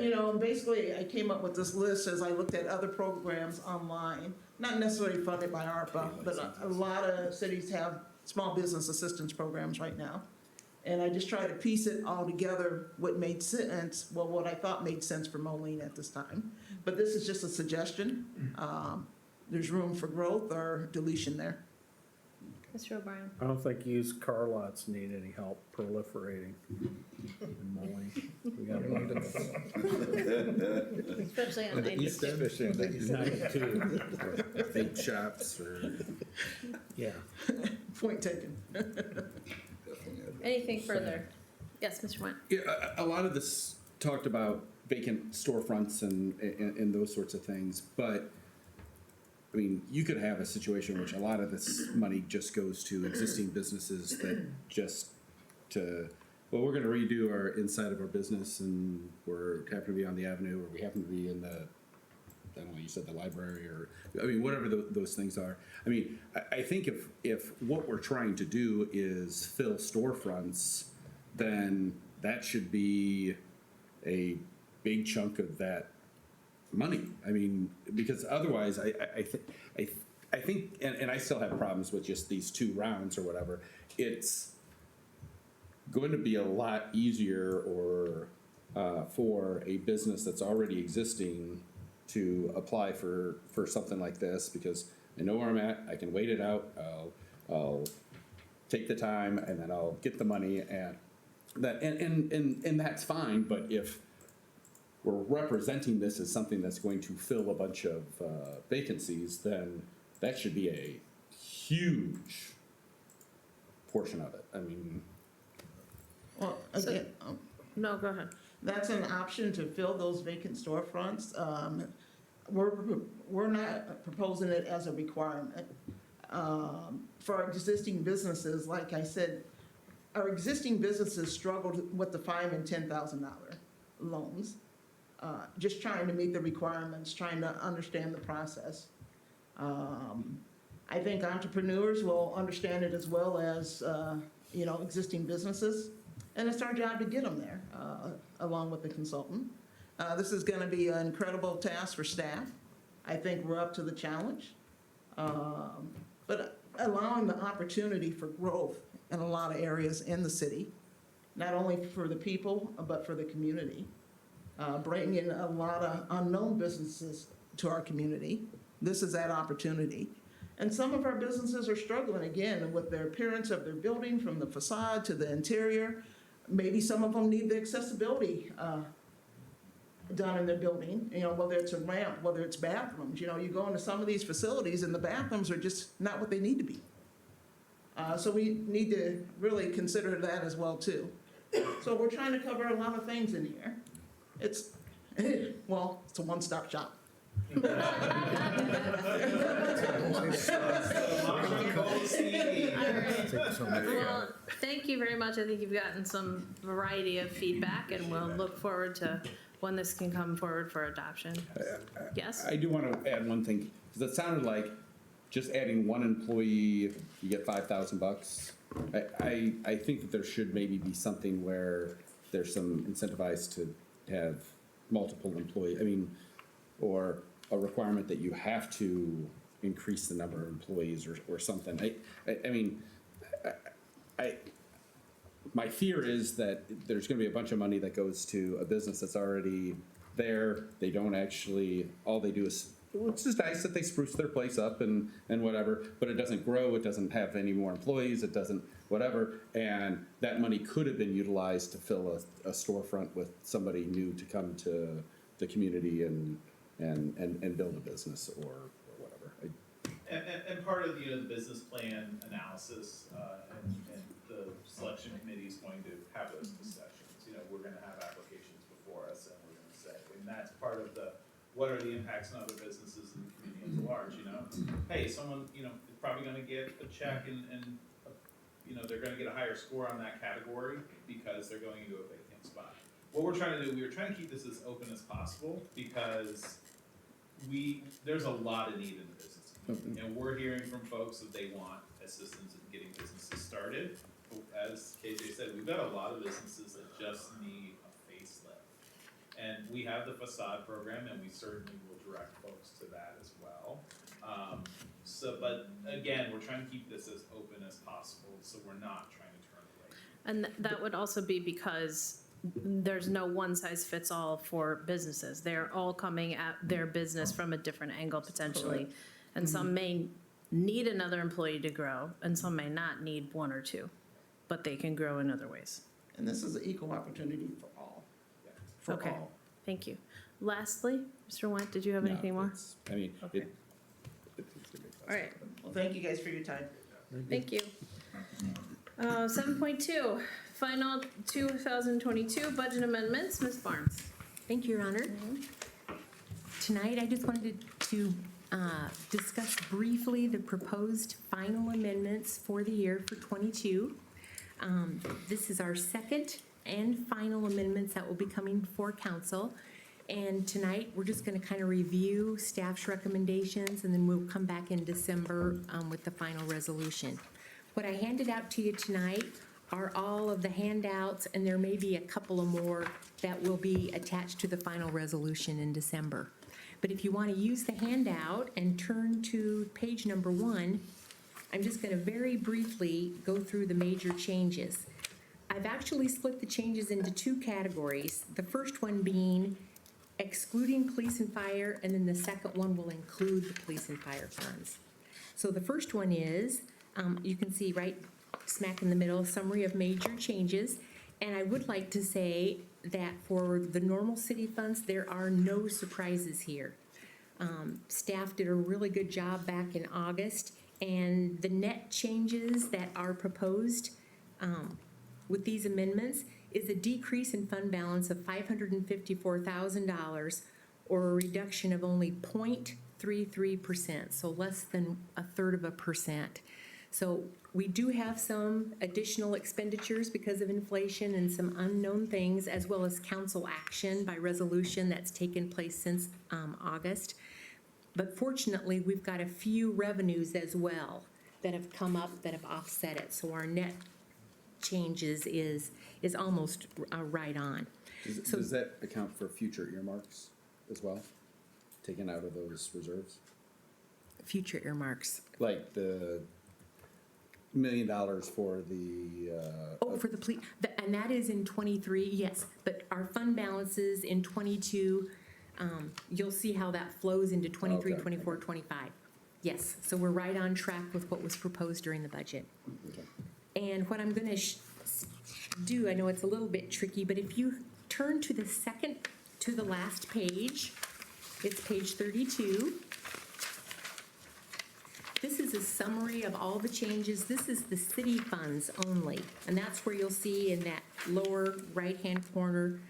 You know, basically, I came up with this list as I looked at other programs online, not necessarily funded by ARPA, but a lot of cities have small business assistance programs right now. And I just try to piece it all together, what made sense, well, what I thought made sense for Moline at this time. But this is just a suggestion. There's room for growth or deletion there. Mr. O'Brien? I don't think used car lots need any help proliferating in Moline. We got a lot of Especially on 92. Especially on 92. Vape shops or. Yeah. Point taken. Anything further? Yes, Mr. Went? Yeah, a lot of this talked about vacant storefronts and those sorts of things, but I mean, you could have a situation in which a lot of this money just goes to existing businesses that just well, we're gonna redo our inside of our business and we're happen to be on the avenue, or we happen to be in the, I don't know, you said the library, or, I mean, whatever those things are. I mean, I think if what we're trying to do is fill storefronts, then that should be a big chunk of that money. I mean, because otherwise, I think, and I still have problems with just these 2 rounds or whatever. It's going to be a lot easier or for a business that's already existing to apply for something like this, because I know where I'm at, I can wait it out, I'll take the time, and then I'll get the money, and that's fine. But if we're representing this as something that's going to fill a bunch of vacancies, then that should be a huge portion of it. I mean, Well, again, No, go ahead. that's an option to fill those vacant storefronts. We're not proposing it as a requirement. For our existing businesses, like I said, our existing businesses struggled with the $5,000 and $10,000 loans. Just trying to meet the requirements, trying to understand the process. I think entrepreneurs will understand it as well as, you know, existing businesses. And it's our job to get them there, along with the consultant. This is gonna be an incredible task for staff. I think we're up to the challenge. But allowing the opportunity for growth in a lot of areas in the city, not only for the people, but for the community. Bringing in a lot of unknown businesses to our community. This is that opportunity. And some of our businesses are struggling again with their appearance of their building, from the facade to the interior. Maybe some of them need the accessibility done in their building, you know, whether it's a ramp, whether it's bathrooms. You know, you go into some of these facilities and the bathrooms are just not what they need to be. So we need to really consider that as well too. So we're trying to cover a lot of things in here. It's, well, it's a one-stop shop. Well, thank you very much. I think you've gotten some variety of feedback, and we'll look forward to when this can come forward for adoption. Yes? I do want to add one thing, because it sounded like just adding one employee, you get $5,000. I think that there should maybe be something where there's some incentivized to have multiple employees, I mean, or a requirement that you have to increase the number of employees or something. My fear is that there's gonna be a bunch of money that goes to a business that's already there. They don't actually, all they do is, well, it's just nice that they spruce their place up and whatever, but it doesn't grow, it doesn't have any more employees, it doesn't whatever. And that money could have been utilized to fill a storefront with somebody new to come to the community and build a business or whatever. And part of, the business plan analysis, and the selection committee is going to have those discussions. We're gonna have applications before us, and we're gonna say, and that's part of what are the impacts on other businesses in the community at large, Hey, someone, is probably gonna get a check and they're gonna get a higher score on that category because they're going into a vacant spot. What we're trying to do, we were trying to keep this as open as possible because there's a lot of need in the business community. And we're hearing from folks that they want assistance in getting businesses started. As KJ said, we've got a lot of businesses that just need a facelift. And we have the facade program, and we certainly will direct folks to that as well. But again, we're trying to keep this as open as possible, so we're not trying to turn away. And that would also be because there's no one size fits all for businesses. They're all coming at their business from a different angle potentially. And some may need another employee to grow, and some may not need one or two, but they can grow in other ways. And this is an equal opportunity for all. For Okay. all. Thank you. Lastly, Mr. Went, did you have anything more? Okay. All right, Well, thank you guys for your time. thank you. 7.2, final 2022 budget amendments. Ms. Barnes. Thank you, Your Honor. Tonight, I just wanted to discuss briefly the proposed final amendments for the year for '22. This is our second and final amendments that will be coming before council. And tonight, we're just gonna kind of review staff's recommendations, and then we'll come back in December with the final resolution. What I handed out to you tonight are all of the handouts, and there may be a couple of more that will be attached to the final resolution in December. But if you want to use the handout and turn to page number 1, I'm just going to very briefly go through the major changes. I've actually split the changes into 2 categories. The first one being excluding police and fire, and then the second one will include the police and fire funds. So the first one is, you can see right smack in the middle, summary of major changes. And I would like to say that for the normal city funds, there are no surprises here. Staff did a really good job back in August, and the net changes that are proposed with these amendments is a decrease in fund balance of $554,000, or a reduction of only 0.33%, so less than 1/3%. So we do have some additional expenditures because of inflation and some unknown things, as well as council action by resolution that's taken place since August. But fortunately, we've got a few revenues as well that have come up that have offset it. So our net changes is almost right on. So- Does that account for future earmarks as well? Taken out of those reserves? Future earmarks. Like the $1 million for the, Oh, for the police, and that is in '23, yes, but our fund balances in '22, you'll see how that flows into '23, Okay. '24, '25. Yes, so we're right on track with what was proposed during the budget. okay. And what I'm gonna do, I know it's a little bit tricky, but if you turn to the second to the last page, it's page 32. This is a summary of all the changes. This is the city funds only, and that's where you'll see in that lower right-hand corner,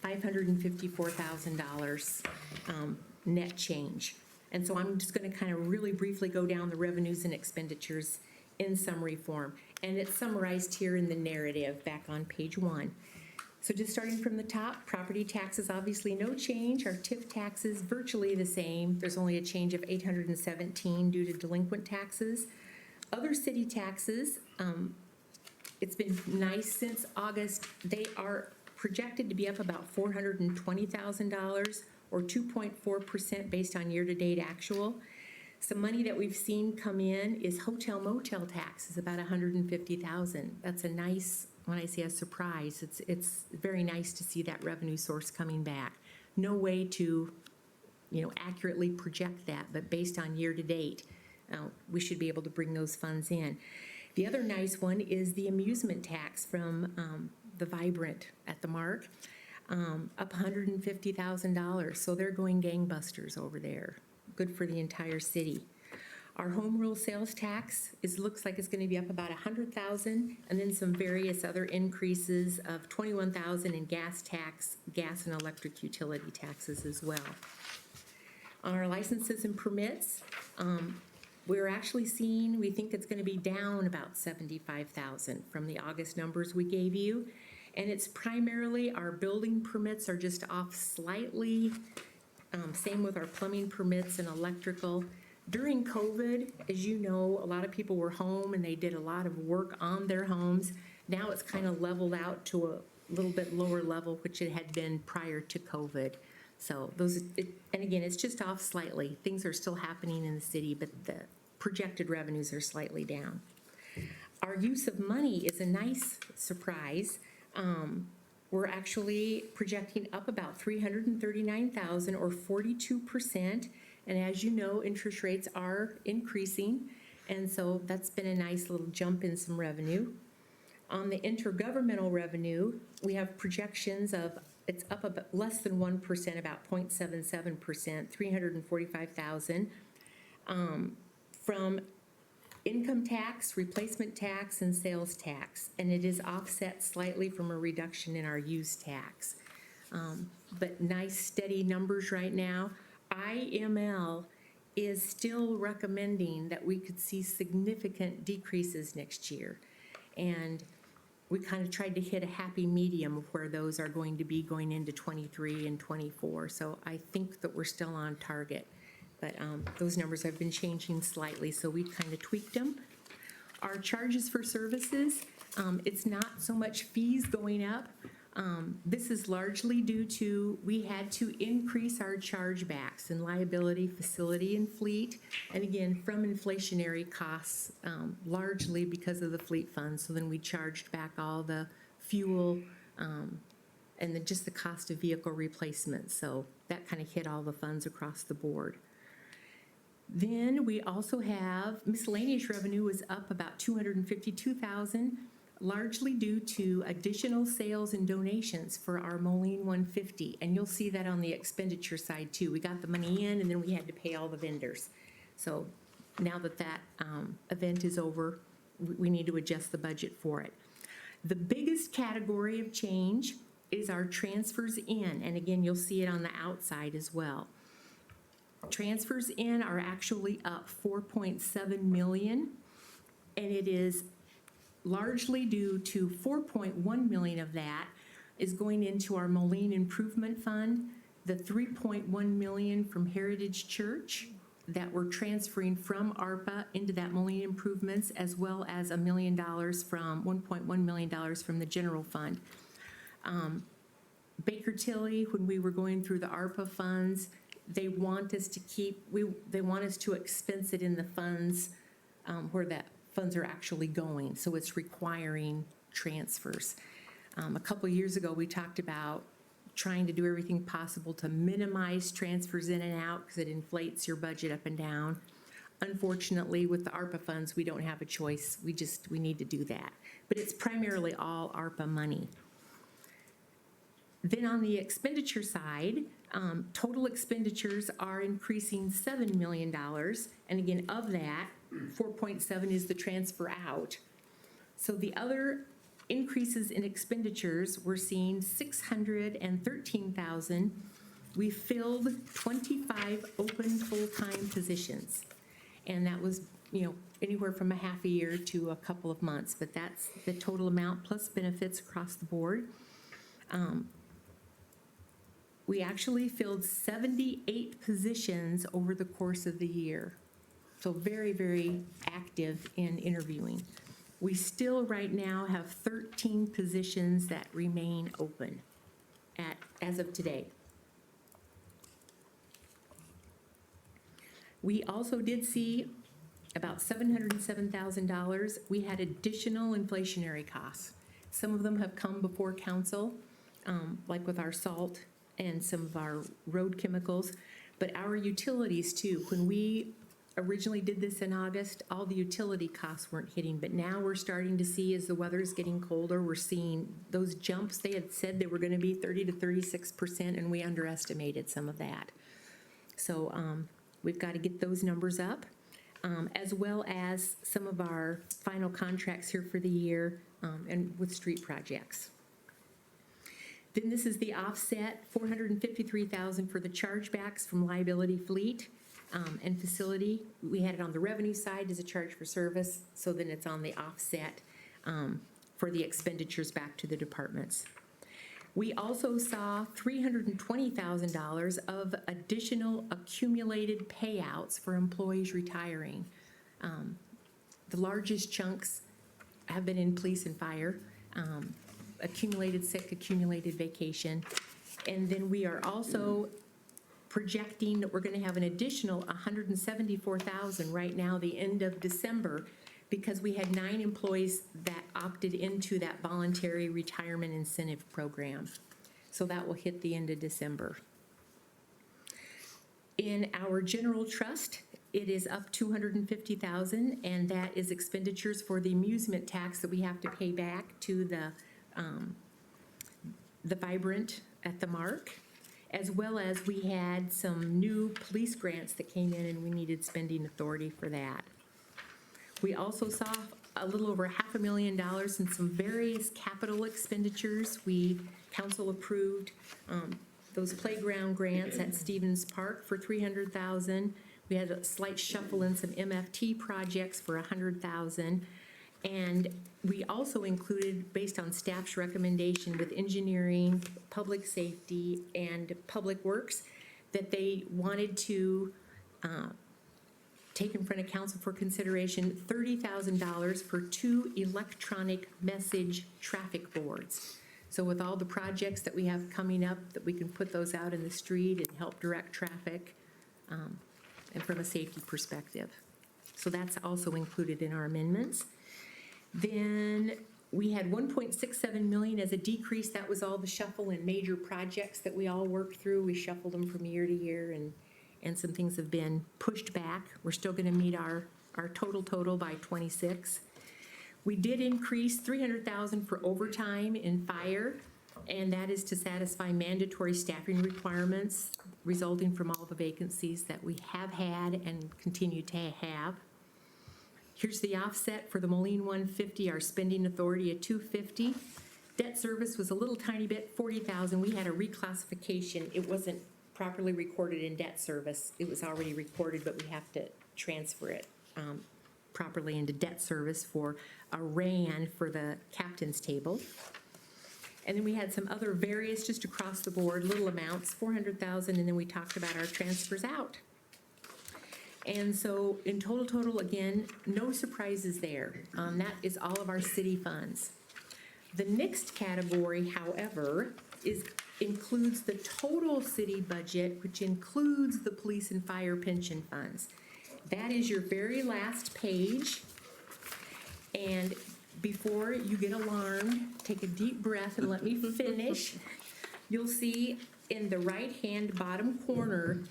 $554,000 net change. And so I'm just gonna kind of really briefly go down the revenues and expenditures in summary form. And it's summarized here in the narrative back on page 1. So just starting from the top, property taxes, obviously no change. Our TIF taxes, virtually the same. There's only a change of $817 due to delinquent taxes. Other city taxes, it's been nice since August. They are projected to be up about $420,000 or 2.4% based on year-to-date actual. Some money that we've seen come in is hotel motel taxes, about $150,000. That's a nice, when I say a surprise, it's very nice to see that revenue source coming back. No way to, accurately project that, but based on year-to-date, we should be able to bring those funds in. The other nice one is the amusement tax from the Vibrant at the Mark, up $150,000. So they're going gangbusters over there. Good for the entire city. Our home rule sales tax looks like it's going to be up about $100,000, and then some various other increases of $21,000 in gas tax, gas and electric utility taxes as well. On our licenses and permits, we're actually seeing, we think it's going to be down about $75,000 from the August numbers we gave you. And it's primarily our building permits are just off slightly. Same with our plumbing permits and electrical. During COVID, as you know, a lot of people were home and they did a lot of work on their homes. Now it's kind of leveled out to a little bit lower level, which it had been prior to COVID. So and again, it's just off slightly. Things are still happening in the city, but the projected revenues are slightly down. Our use of money is a nice surprise. We're actually projecting up about $339,000 or 42%. And as you know, interest rates are increasing. And so that's been a nice little jump in some revenue. On the intergovernmental revenue, we have projections of, it's up about less than 1%, about 0.77%, $345,000 from income tax, replacement tax, and sales tax, and it is offset slightly from a reduction in our use tax. But nice steady numbers right now. IML is still recommending that we could see significant decreases next year. And we kind of tried to hit a happy medium of where those are going to be going into 23 and 24. So I think that we're still on target. But those numbers have been changing slightly, so we kind of tweaked them. Our charges for services, it's not so much fees going up. This is largely due to, we had to increase our chargebacks in liability, facility, and fleet. And again, from inflationary costs, largely because of the fleet funds. So then we charged back all the fuel and then just the cost of vehicle replacement. So that kind of hit all the funds across the board. Then we also have miscellaneous revenue was up about $252,000, largely due to additional sales and donations for our Moline 150. And you'll see that on the expenditure side too. We got the money in and then we had to pay all the vendors. So now that that event is over, we need to adjust the budget for it. The biggest category of change is our transfers in. And again, you'll see it on the outside as well. Transfers in are actually up $4.7 million, and it is largely due to $4.1 million of that is going into our Moline Improvement Fund, the $3.1 million from Heritage Church, that we're transferring from ARPA into that Moline improvements, as well as $1 million from, $1.1 million from the general fund. Baker Tilly, when we were going through the ARPA funds, they want us to they want us to expense it in the funds where that funds are actually going, so it's requiring transfers. A couple years ago, we talked about trying to do everything possible to minimize transfers in and out because it inflates your budget up and down. Unfortunately, with the ARPA funds, we don't have a choice. We need to do that. But it's primarily all ARPA money. Then on the expenditure side, total expenditures are increasing $7 million. And again, of that, 4.7 is the transfer out. So the other increases in expenditures, we're seeing $613,000. We filled 25 open full-time positions. And that was, anywhere from a half a year to a couple of months, but that's the total amount plus benefits across the board. We actually filled 78 positions over the course of the year. So very, very active in interviewing. We still right now have 13 positions that remain open as of today. We also did see about $707,000. We had additional inflationary costs. Some of them have come before council, like with our salt and some of our road chemicals, but our utilities too. When we originally did this in August, all the utility costs weren't hitting, but now we're starting to see, as the weather is getting colder, we're seeing those jumps. They had said they were going to be 30 to 36%, and we underestimated some of that. So we've got to get those numbers up, as well as some of our final contracts here for the year and with street projects. Then this is the offset, $453,000 for the chargebacks from liability fleet and facility. We had it on the revenue side as a charge for service, so then it's on the offset for the expenditures back to the departments. We also saw $320,000 of additional accumulated payouts for employees retiring. The largest chunks have been in police and fire, accumulated sick, accumulated vacation. And then we are also projecting that we're going to have an additional $174,000 right now, the end of December, because we had 9 employees that opted into that voluntary retirement incentive program. So that will hit the end of December. In our general trust, it is up $250,000, and that is expenditures for the amusement tax that we have to pay back to the Vibrant at the Mark, as well as we had some new police grants that came in and we needed spending authority for that. We also saw a little over $500,000 in some various capital expenditures. Council approved those playground grants at Stevens Park for $300,000. We had a slight shuffle in some MFT projects for $100,000. And we also included, based on staff's recommendation with engineering, public safety, and public works, that they wanted to take in front of council for consideration $30,000 for 2 electronic message traffic boards. So with all the projects that we have coming up, that we can put those out in the street and help direct traffic, and from a safety perspective. So that's also included in our amendments. Then we had $1.67 million as a decrease. That was all the shuffle and major projects that we all worked through. We shuffled them from year to year, and some things have been pushed back. We're still going to meet our total by 26. We did increase $300,000 for overtime in fire, and that is to satisfy mandatory staffing requirements resulting from all the vacancies that we have had and continue to have. Here's the offset for the Moline 150, our spending authority at $250. Debt service was a little tiny bit, $40,000. We had a reclassification. It wasn't properly recorded in debt service. It was already recorded, but we have to transfer it properly into debt service for a RAN for the captain's table. And then we had some other various just across the board, little amounts, $400,000, and then we talked about our transfers out. And so in total, again, no surprises there. That is all of our city funds. The next category, however, includes the total city budget, which includes the police and fire pension funds. That is your very last page. And before you get alarmed, take a deep breath and let me finish. You'll see in the right-hand bottom corner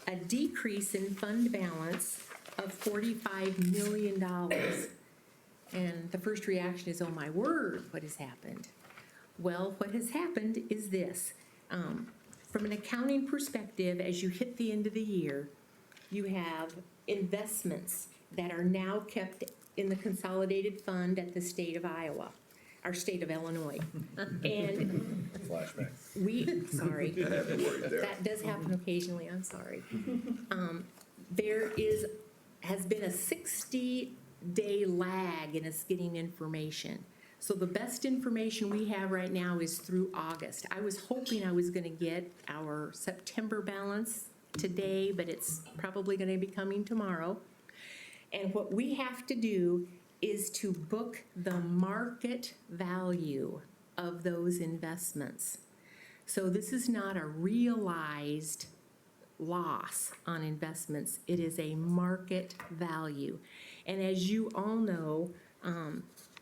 a decrease in fund balance of $45 million. And the first reaction is, oh my word, what has happened? Well, what has happened is this. From an accounting perspective, as you hit the end of the year, you have investments that are now kept in the consolidated fund at the state of Iowa, our state of Illinois. And Flashback. sorry, that does happen occasionally, I'm sorry. Has been a 60-day lag in us getting information. So the best information we have right now is through August. I was hoping I was gonna get our September balance today, but it's probably gonna be coming tomorrow. And what we have to do is to book the market value of those investments. So this is not a realized loss on investments, it is a market value. And as you all know,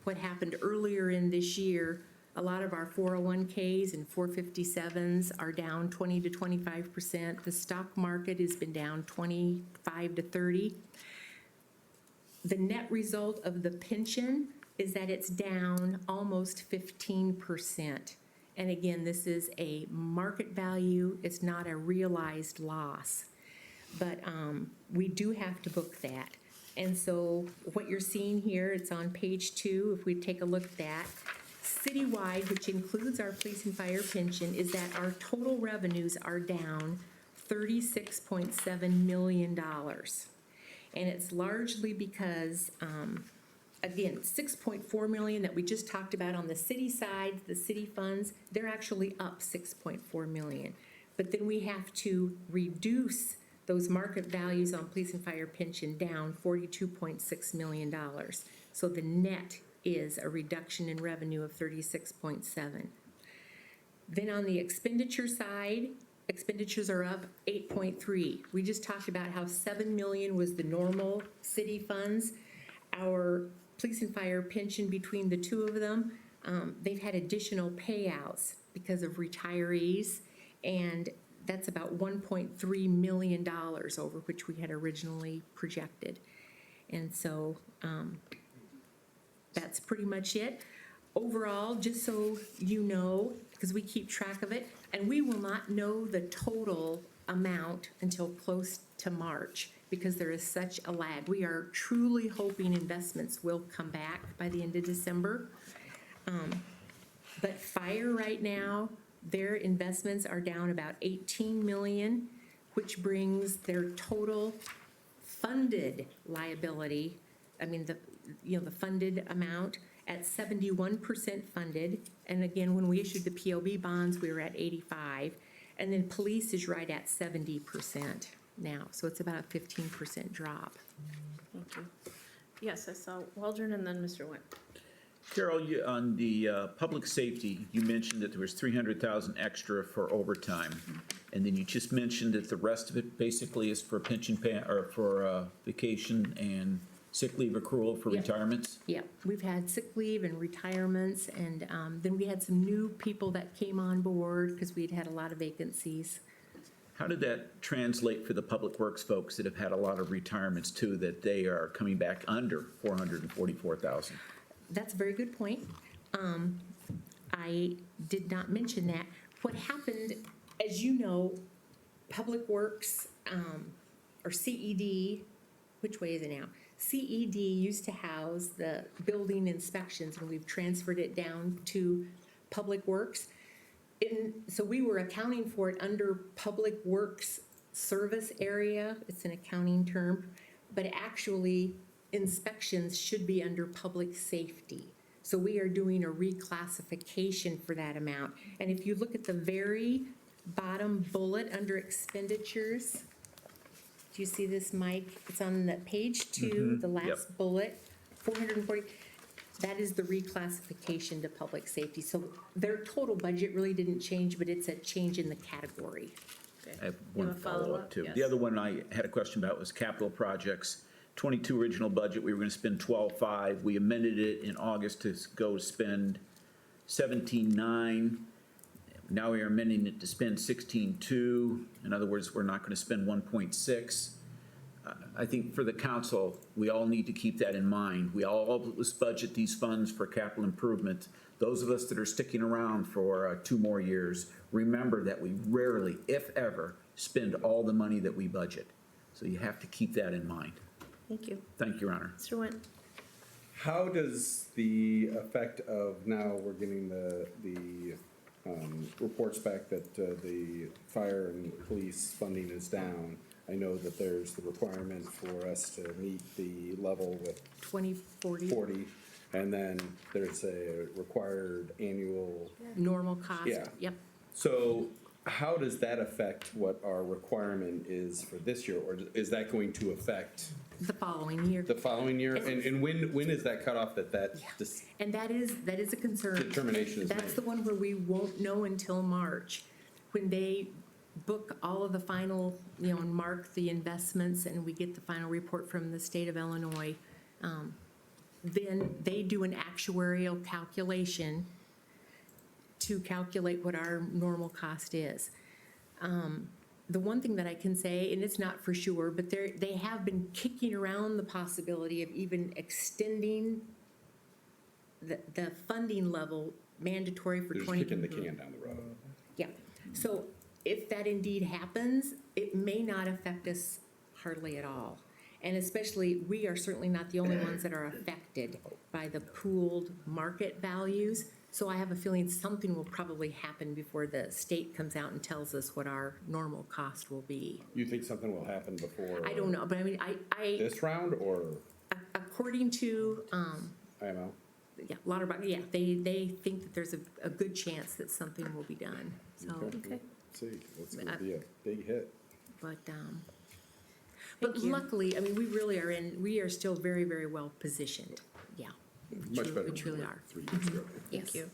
what happened earlier in this year, a lot of our 401ks and 457s are down 20 to 25%. The stock market has been down 25 to 30. The net result of the pension is that it's down almost 15%. And again, this is a market value, it's not a realized loss. But we do have to book that. And so what you're seeing here, it's on page 2, if we take a look at that. Citywide, which includes our police and fire pension, is that our total revenues are down $36.7 million. And it's largely because, again, 6.4 million that we just talked about on the city side, the city funds, they're actually up 6.4 million. But then we have to reduce those market values on police and fire pension down $42.6 million. So the net is a reduction in revenue of 36.7. Then on the expenditure side, expenditures are up 8.3. We just talked about how 7 million was the normal city funds. Our police and fire pension, between the two of them, they've had additional payouts because of retirees, and that's about $1.3 million over which we had originally projected. And so that's pretty much it. Overall, just so you know, because we keep track of it, and we will not know the total amount until close to March because there is such a lag. We are truly hoping investments will come back by the end of December. But fire right now, their investments are down about 18 million, which brings their total funded liability, the funded amount at 71% funded. And again, when we issued the POB bonds, we were at 85. And then police is right at 70% now. So it's about a 15% drop. Thank you. Yes, I saw Waldron and then Mr. Wynn. Carol, on the public safety, you mentioned that there was 300,000 extra for overtime. And then you just mentioned that the rest of it basically is for pension pay, or for vacation and sick leave accrual for Yep. retirements? Yeah, we've had sick leave and retirements, and then we had some new people that came on board because we'd had a lot of vacancies. How did that translate for the public works folks that have had a lot of retirements too, that they are coming back under 444,000? That's a very good point. I did not mention that. What happened, as you know, Public Works, or CED, which way is it now? CED used to house the building inspections, and we've transferred it down to Public Works. So we were accounting for it under Public Works service area. It's an accounting term, but actually inspections should be under public safety. So we are doing a reclassification for that amount. And if you look at the very bottom bullet under expenditures, Do you see this, Mike? It's on the page 2, the yep. last bullet, 440. That is the reclassification to public safety. So their total budget really didn't change, but it's a change in the category. I have You one have a follow-up? follow-up too. Yes. The other one I had a question about was capital projects. 22 original budget, we were gonna spend 12.5. We amended it in August to go spend 17.9. Now we are amending it to spend 16.2. In other words, we're not gonna spend 1.6. I think for the council, we all need to keep that in mind. We all budget these funds for capital improvement. Those of us that are sticking around for 2 more years, remember that we rarely, if ever, spend all the money that we budget. So you have to keep that in mind. Thank you. Thank you, Your Honor. Mr. Went? How does the effect of now we're getting the reports back that the fire and police funding is down? I know that there's the requirement for us to meet the level with 2040 40, and then there's a required annual. normal cost. Yeah. Yep. So how does that affect what our requirement is for this year, or is that going to affect The following year. the following year? And when is that cutoff that Yeah. And that is a concern. Determination is That's made. the one where we won't know until March, when they book all of the final, and mark the investments, and we get the final report from the state of Illinois. Then they do an actuarial calculation to calculate what our normal cost is. The one thing that I can say, and it's not for sure, but they have been kicking around the possibility of even extending the funding level mandatory for They're 20. just kicking the can down the road. Yeah, so if that indeed happens, it may not affect us hardly at all. And especially, we are certainly not the only ones that are affected by the pooled market values. So I have a feeling something will probably happen before the state comes out and tells us what our normal cost will be. You think something will happen before? I don't know, but I mean, This round, or according to, IMO? yeah, Lauterbach, yeah, they think that there's a good chance that something will be done, so. Okay. Let's see, it's gonna be a big hit. But Thank you. luckily, I mean, we are still very, very well positioned, yeah. Much better We than truly we were are. 3 years ago. Thank Yes. you.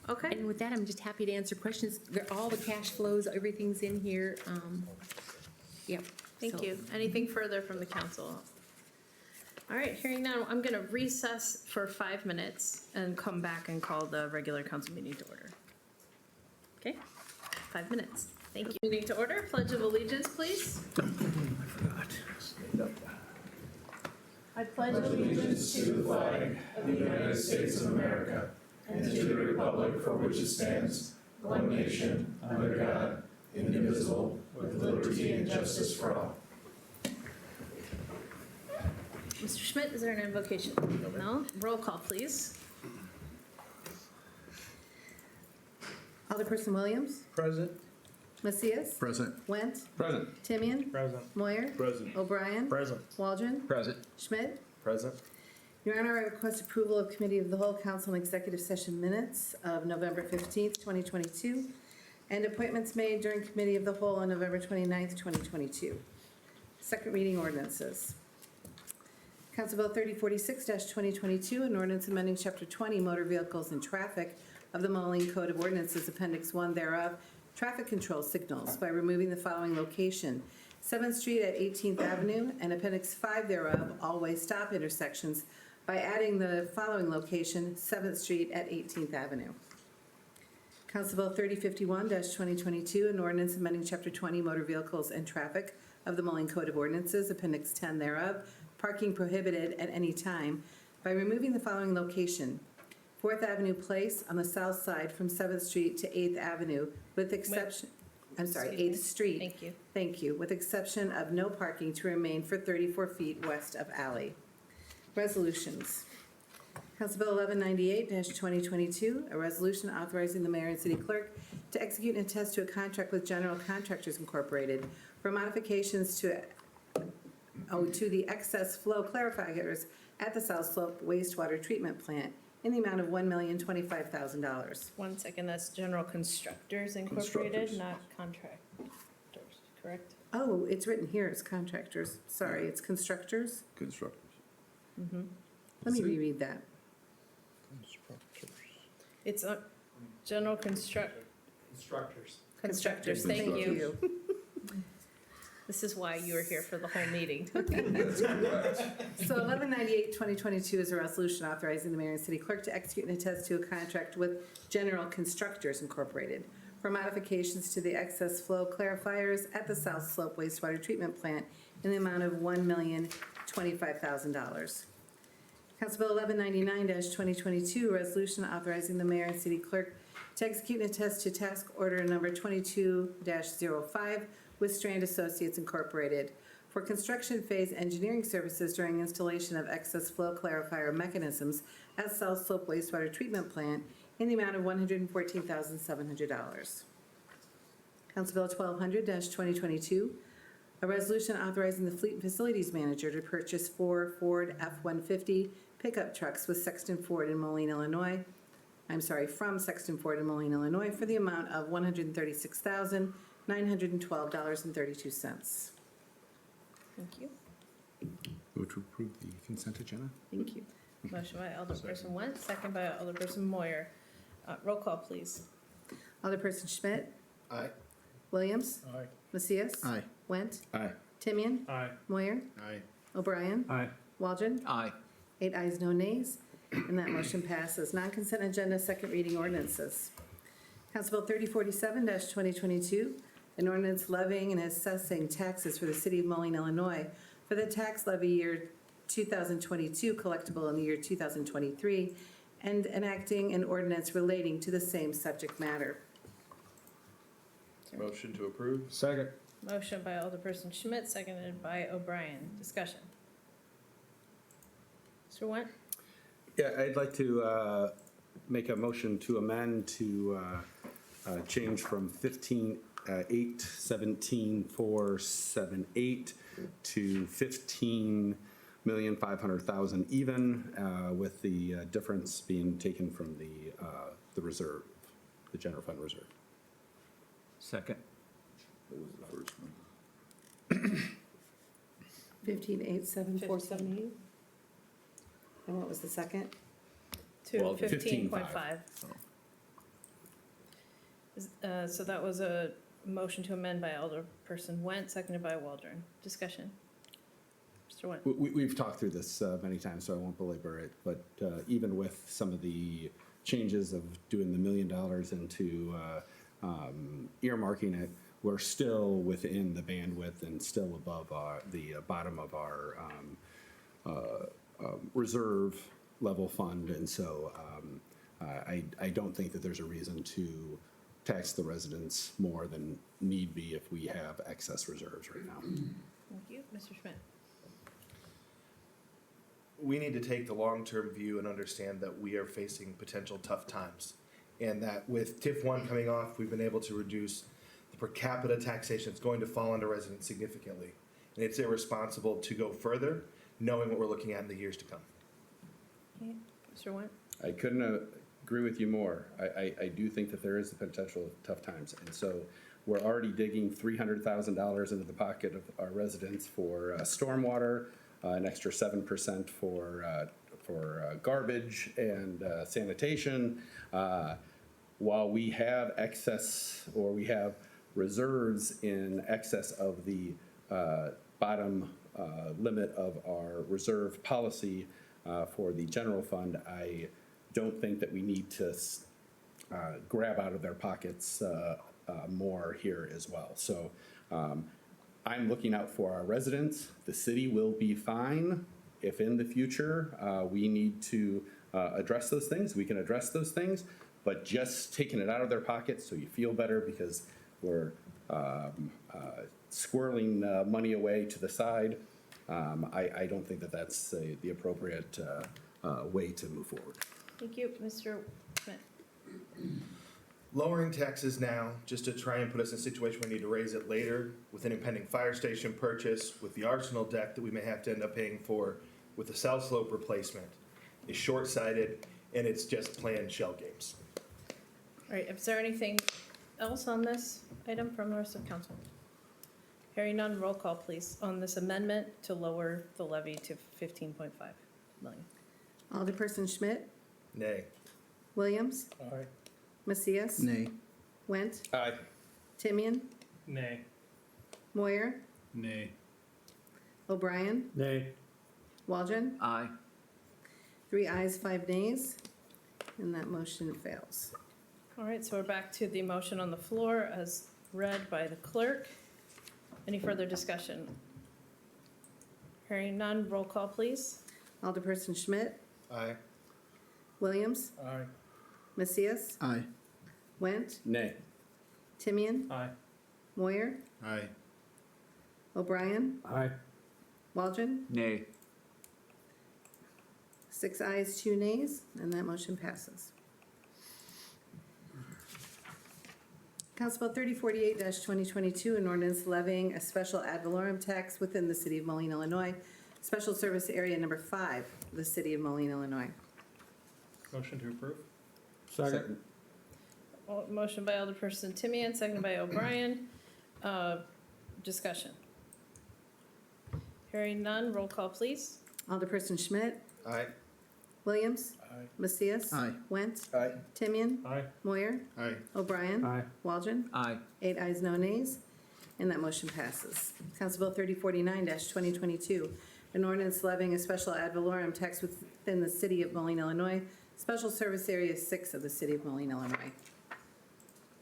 Okay. And with that, I'm just happy to answer questions. All the cash flows, everything's in here. Yep. Thank so- you. Anything further from the council? All right, hearing none, I'm going to recess for 5 minutes and come back and call the regular council meeting to order. Okay, 5 minutes. Thank you. Meeting to order. Pledge of allegiance, please. I pledge allegiance to the flag of the United States of America and to the republic for which it stands, one nation, under God, indivisible, with liberty and justice for all. Mr. Schmidt, is there an invocation? No? Roll call, please. Alderperson Williams, Present. Macias, Present. Went, Present. Timian, Present. Moyer, Present. O'Brien, Present. Waldron, Present. Schmidt. Present. Your Honor, I request approval of Committee of the Whole Council and Executive Session Minutes of November 15th, 2022, and appointments made during Committee of the Whole on November 29th, 2022. Second reading ordinances. Council Bill 3046-2022, an ordinance amending Chapter 20 Motor Vehicles and Traffic of the Moline Code of Ordinances, Appendix 1 thereof, traffic control signals, by removing the following location: 7th Street at 18th Avenue, and Appendix 5 thereof, all-way stop intersections, by adding the following location: 7th Street at 18th Avenue. Council Bill 3051-2022, an ordinance amending Chapter 20 Motor Vehicles and Traffic of the Moline Code of Ordinances, Appendix 10 thereof, parking prohibited at any time, by removing the following location: 4th Avenue Place on the south side from 7th Street to 8th Avenue, with exception, Excuse me. 8th Street. Thank you. Thank you, with exception of no parking to remain for 34 feet west of alley. Resolutions. Council Bill 1198-2022, a resolution authorizing the mayor and city clerk to execute and attest to a contract with General Contractors Incorporated for modifications to the excess flow clarifiers at the South Slope wastewater treatment plant in the amount of $1,025,000. 1 second, that's General Constructors Incorporated, Constructors. not contractors, correct? Oh, it's written here as contractors. Sorry, it's constructors. Constructors. Let me reread that. It's a general constructors, thank you. This is why you were here for the whole meeting. So 1198-2022 is a resolution authorizing the mayor and city clerk to execute and attest to a contract with General Constructors Incorporated for modifications to the excess flow clarifiers at the South Slope wastewater treatment plant in the amount of $1,025,000. Council Bill 1199-2022, a resolution authorizing the mayor and city clerk to execute and attest to task order number 22-05 with Strand Associates Incorporated for construction phase engineering services during installation of excess flow clarifier mechanisms at South Slope wastewater treatment plant in the amount of $114,700. Council Bill 1200-2022, a resolution authorizing the fleet and facilities manager to purchase 4 Ford F-150 pickup trucks with Sexton Ford in Moline, Illinois. From Sexton Ford in Moline, Illinois, for the amount of $136,912.32. Thank you. Move to approve the consent agenda? Thank you. Motion by Alderperson Went, second by Alderperson Moyer. Roll call, please. Alderperson Schmidt? Aye. Williams? Aye. Macias? Aye. Went? Aye. Timian? Aye. Moyer? Aye. O'Brien? Aye. Waldron? Aye. 8 ayes, no nays, and that motion passes. Non-consent agenda, second reading ordinances. Council Bill 3047-2022, an ordinance levying and assessing taxes for the city of Moline, Illinois for the tax levy year 2022 collectible in the year 2023, and enacting an ordinance relating to the same subject matter. Motion to approve? Second. Motion by Alderperson Schmidt, seconded by O'Brien. Discussion. Mr. Went? Yeah, I'd like to make a motion to amend to change from 15,817,478 to 15,500,000 even, with the difference being taken from the reserve, the general fund reserve. Second. What was the first one? 15,874,78. And what was the second? To Well, 15.5. So that was a motion to amend by Alderperson Went, seconded by Waldron. Discussion. Mr. Went? We've talked through this many times, so I won't belabor it, but even with some of the changes of doing the $1 million into earmarking it, we're still within the bandwidth and still above the bottom of our reserve level fund, and so I don't think that there's a reason to tax the residents more than need be if we have excess reserves right now. Thank you. Mr. Schmidt? We need to take the long-term view and understand that we are facing potential tough times. And that with TIF 1 coming off, we've been able to reduce the per capita taxation that's going to fall onto residents significantly. And it's irresponsible to go further, knowing what we're looking at in the years to come. Okay. Mr. Went? I couldn't agree with you more. I do think that there is the potential of tough times. And so we're already digging $300,000 into the pocket of our residents for stormwater, an extra 7% for garbage and sanitation. While we have excess, or we have reserves in excess of the bottom limit of our reserve policy for the general fund, I don't think that we need to grab out of their pockets more here as well. So I'm looking out for our residents. The city will be fine if in the future we need to address those things. We can address those things, but just taking it out of their pockets so you feel better because we're squirreling money away to the side, I don't think that that's the appropriate way to move forward. Thank you. Mr. Schmidt? Lowering taxes now, just to try and put us in a situation where we need to raise it later with an impending fire station purchase, with the arsenal deck that we may have to end up paying for, with the South Slope replacement, is short-sighted, and it's just playing shell games. All right, is there anything else on this item from the rest of council? Hearing none, roll call, please, on this amendment to lower the levy to 15.5 million. Alderperson Schmidt, Nay. Williams, Aye. Macias. Nay. Went, Aye. Timian, Nay. Moyer, Nay. O'Brien, Nay. Waldron. Aye. 3 ayes, 5 nays, and that motion fails. All right, so we're back to the motion on the floor as read by the clerk. Any further discussion? Hearing none, roll call, please. Alderperson Schmidt, Aye. Williams, Aye. Macias, Aye. Went, Nay. Timian, Aye. Moyer, Aye. O'Brien, Aye. Waldron. Nay. 6 ayes, 2 nays, and that motion passes. Council Bill 3048-2022, an ordinance levying a special ad valorem tax within the city of Moline, Illinois, special service area number 5, the city of Moline, Illinois. Motion to approve? Second. Motion by Alderperson Timian, seconded by O'Brien. Discussion. Hearing none, roll call, please. Alderperson Schmidt, Aye. Williams, Aye. Macias. Aye. Went, Aye. Timian, Aye. Moyer, Aye. O'Brien. Aye. Waldron. Aye. 8 ayes, no nays, and that motion passes. Council Bill 3049-2022, an ordinance levying a special ad valorem tax within the city of Moline, Illinois, special service area 6 of the city of Moline, Illinois.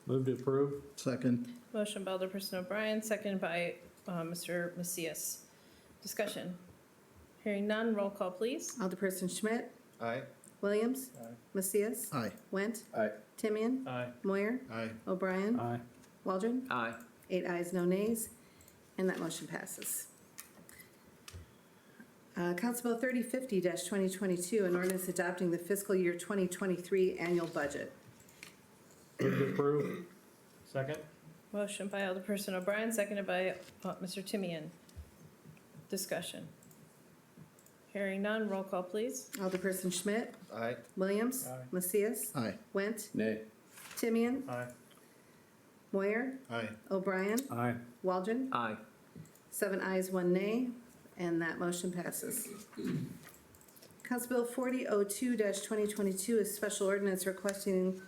Move to approve. Second. Motion by Alderperson O'Brien, seconded by Mr. Macias. Discussion. Hearing none, roll call, please. Alderperson Schmidt, Aye. Williams, Aye. Macias. Aye. Went, Aye. Timian, Aye. Moyer, Aye. O'Brien, Aye. Waldron. Aye. 8 ayes, no nays, and that motion passes. Council Bill 3050-2022, an ordinance adopting the fiscal year 2023 annual budget. Move to approve. Second? Motion by Alderperson O'Brien, seconded by Mr. Timian. Discussion. Hearing none, roll call, please. Alderperson Schmidt, Aye. Williams, Aye. Macias. Aye. Went, Nay. Timian, Aye. Moyer, Aye. O'Brien, Aye. Waldron. Aye. 7 ayes, 1 nay, and that motion passes. Council Bill 4002-2022 is special ordinance requesting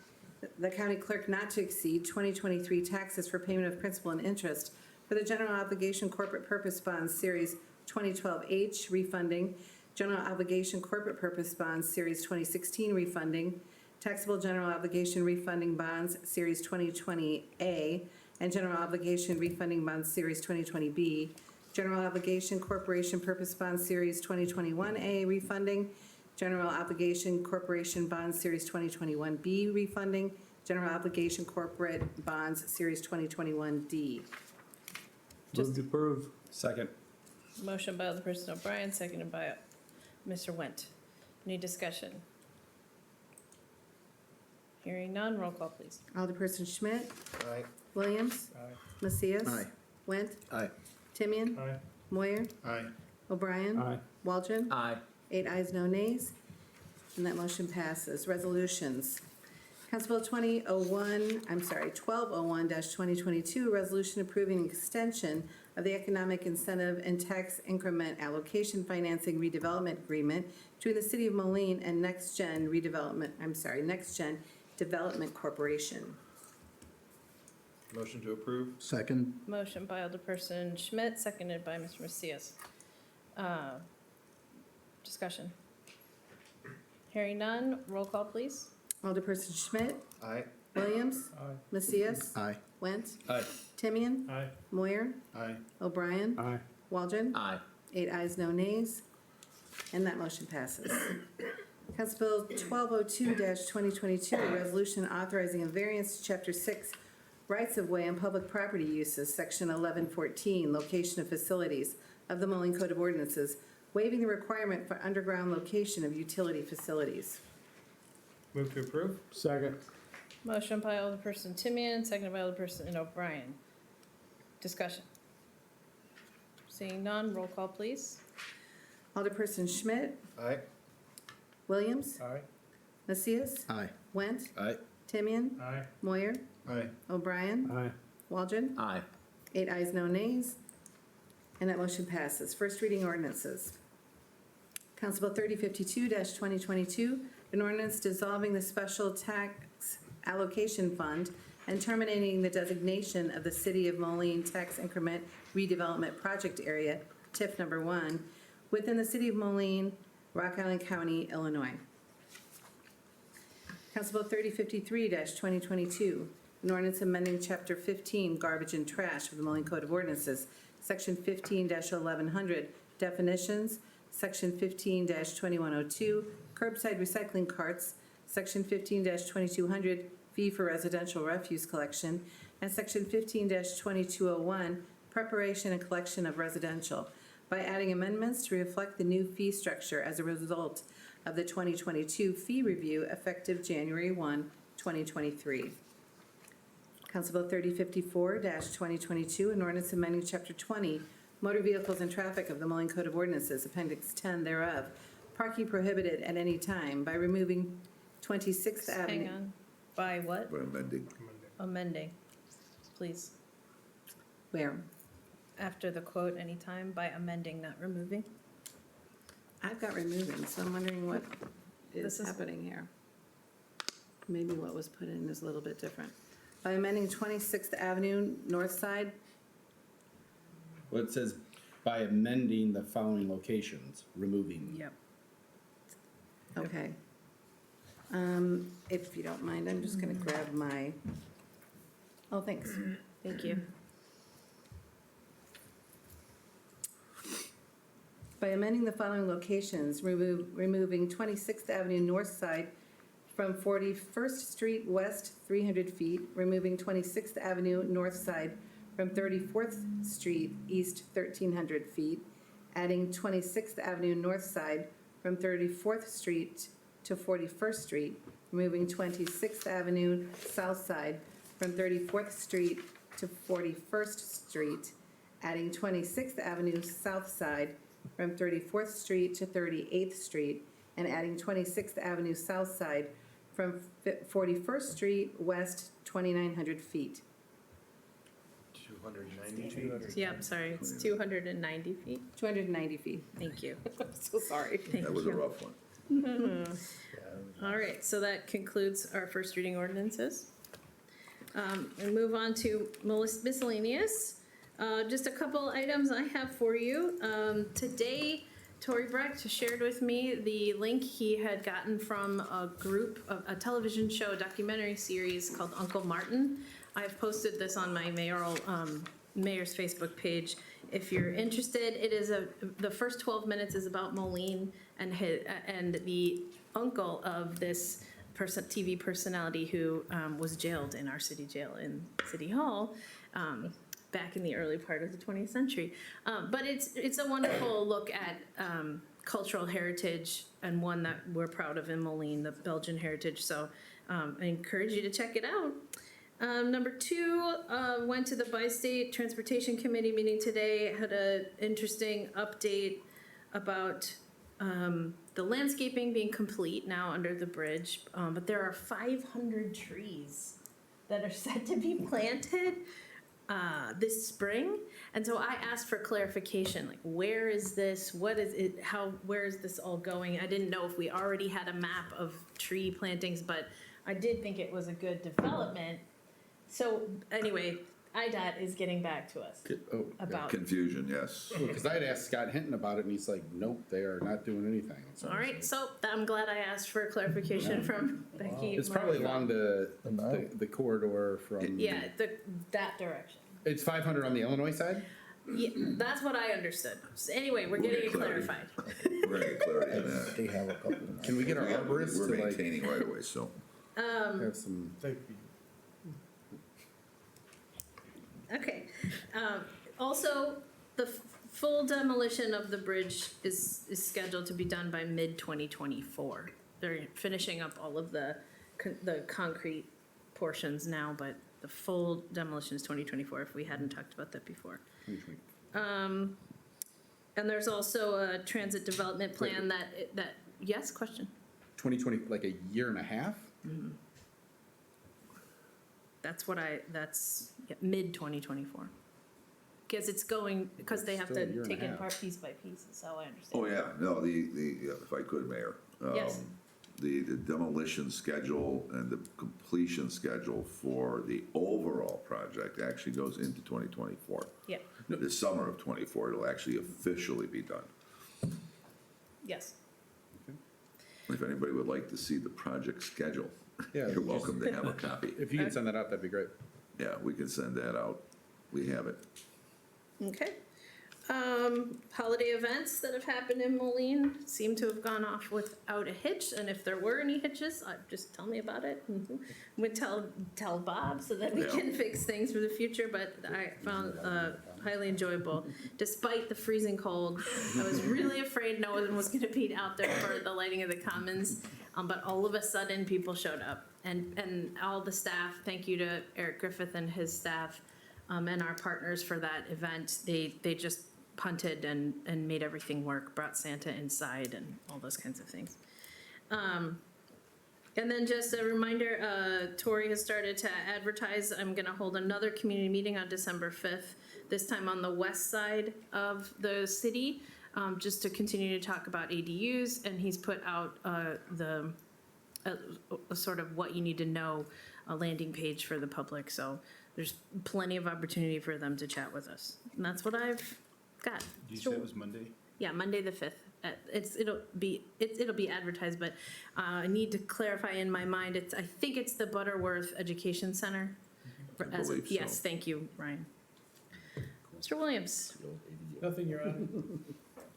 the county clerk not to exceed 2023 taxes for payment of principal and interest for the general obligation corporate purpose bonds series 2012H refunding, general obligation corporate purpose bonds series 2016 refunding, taxable general obligation refunding bonds series 2020A, and general obligation refunding bonds series 2020B, general obligation corporation purpose bonds series 2021A refunding, general obligation corporation bonds series 2021B refunding, general obligation corporate bonds series 2021D. Move to approve. Second. Motion by Alderperson O'Brien, seconded by Mr. Went. Any discussion? Hearing none, roll call, please. Alderperson Schmidt, Aye. Williams, Aye. Macias. Aye. Went, Aye. Timian, Aye. Moyer, Aye. O'Brien. Aye. Waldron. Aye. 8 ayes, no nays, and that motion passes. Resolutions. Council Bill 1201-2022, a resolution approving an extension of the economic incentive and tax increment allocation financing redevelopment agreement between the City of Moline and Next Gen Development Corporation. Motion to approve. Second. Motion by Alderperson Schmidt, seconded by Mr. Macias. Discussion. Hearing none, roll call, please. Alderperson Schmidt, Aye. Williams, Aye. Macias. Aye. Went, Aye. Timian, Aye. Moyer, Aye. O'Brien, Aye. Waldron. Aye. 8 ayes, no nays, and that motion passes. Council Bill 1202-2022, a resolution authorizing a variance to Chapter 6, Rights-of-Way and Public Property Uses, Section 1114, Location of Facilities of the Moline Code of Ordinances, waiving the requirement for underground location of utility facilities. Move to approve? Second. Motion by Alderperson Timian, seconded by Alderperson O'Brien. Discussion. Seeing none, roll call, please. Alderperson Schmidt, Aye. Williams, Aye. Macias. Aye. Went, Aye. Timian, Aye. Moyer, Aye. O'Brien, Aye. Waldron. Aye. 8 ayes, no nays, And that motion passes. First reading ordinances. Council Bill 3052-2022, an ordinance dissolving the special tax allocation fund and terminating the designation of the City of Moline Tax Increment Redevelopment Project Area, TIF number 1, within the City of Moline, Rock Island County, Illinois. Council Bill 3053-2022, an ordinance amending Chapter 15, Garbage and Trash of the Moline Code of Ordinances, Section 15-1100, Definitions, Section 15-2102, Curbside Recycling Carts, Section 15-2200, Fee for Residential Refuse Collection, and Section 15-2201, Preparation and Collection of Residential, by adding amendments to reflect the new fee structure as a result of the 2022 fee review effective January 1, 2023. Council Bill 3054-2022, an ordinance amending Chapter 20, Motor Vehicles and Traffic of the Moline Code of Ordinances, Appendix 10 thereof, parking prohibited at any time, by removing 26th Avenue. Hang on. By what? We're amending. Amending, please. Where? After the quote, anytime, by amending, not removing. I've got removing, so I'm wondering what is This is- happening here. Maybe what was put in is a little bit different. By amending 26th Avenue North Side, Well, it says by amending the following locations, removing. Yep. okay. If you don't mind, I'm just gonna grab my, oh, thanks. Thank you. By amending the following locations, removing 26th Avenue North Side from 41st Street West 300 feet, removing 26th Avenue North Side from 34th Street East 1,300 feet, adding 26th Avenue North Side from 34th Street to 41st Street, removing 26th Avenue South Side from 34th Street to 41st Street, adding 26th Avenue South Side from 34th Street to 38th Street, and adding 26th Avenue South Side from 41st Street West 2,900 feet. 290 feet. Yep, sorry, it's 290 feet. 290 feet. Thank you. So sorry. Thank That was a you. rough one. All right, so that concludes our first reading ordinances. And move on to miscellaneous. Just a couple items I have for you. Today, Tori Brecht shared with me the link he had gotten from a group, a television show, documentary series called Uncle Martin. I've posted this on my mayor's Facebook page. If you're interested, it is the first 12 minutes is about Moline and the uncle of this TV personality who was jailed in our city jail in City Hall back in the early part of the 20th century. But it's a wonderful look at cultural heritage, and one that we're proud of in Moline, the Belgian heritage. So I encourage you to check it out. Number two, went to the Bi-State Transportation Committee meeting today, had an interesting update about the landscaping being complete now under the bridge, but there are 500 trees that are set to be planted this spring. And so I asked for clarification, like, where is this? What is it? Where is this all going? I didn't know if we already had a map of tree plantings, but I did think it was a good development. So anyway, IDOT is getting back to us about. Confusion, yes. Because I had asked Scott Hinton about it, and he's like, nope, they are not doing anything. So All right, so I'm glad I asked for clarification from Becky. it's probably along the corridor from. Yeah, that direction. It's 500 on the Illinois side? Yeah, that's what I understood. So anyway, we're getting it clarity. clarified. We're gonna get clarity on that. They have a couple. Can we get our arborist We're to like maintaining right away, so. have some? Okay. Also, the full demolition of the bridge is scheduled to be done by mid-2024. They're finishing up all of the concrete portions now, but the full demolition is 2024, if we hadn't talked about that before. And there's also a transit development plan that, yes, question? 2020, like a year and a half? That's mid-2024. because it's going, because they have Still a year to and take a it half. apart piece by piece, is how I understand. Oh, yeah, no, if I could, Mayor. Yes. The demolition schedule and the completion schedule for the overall project actually goes into 2024. Yeah, The summer of '24, it'll actually officially be done. yes. If anybody would like to see the project schedule, Yeah, you're welcome to have a copy. If you can send that out, that'd be great. Yeah, we can send that out. We have it. Okay. Holiday events that have happened in Moline seem to have gone off without a hitch, and if there were any hitches, just tell me about it. We'd tell Bob so that we Yeah. can fix things for the future, but I found highly enjoyable. Despite the freezing cold, I was really afraid no one was gonna be out there for the lighting of the commons, but all of a sudden, people showed up. And all the staff, thank you to Eric Griffith and his staff, and our partners for that event. They just punted and made everything work, brought Santa inside and all those kinds of things. And then just a reminder, Tori has started to advertise. I'm gonna hold another community meeting on December 5th, this time on the west side of the city, just to continue to talk about ADUs. And he's put out a sort of what you need to know, a landing page for the public. So there's plenty of opportunity for them to chat with us. And that's what I've got. Did you say it was Monday? Yeah, Monday the 5th. It'll be advertised, but I need to clarify in my mind. I think it's the Butterworth Education Center. I believe so. Yes, thank you, Ryan. Mr. Williams, Nothing, Your Honor.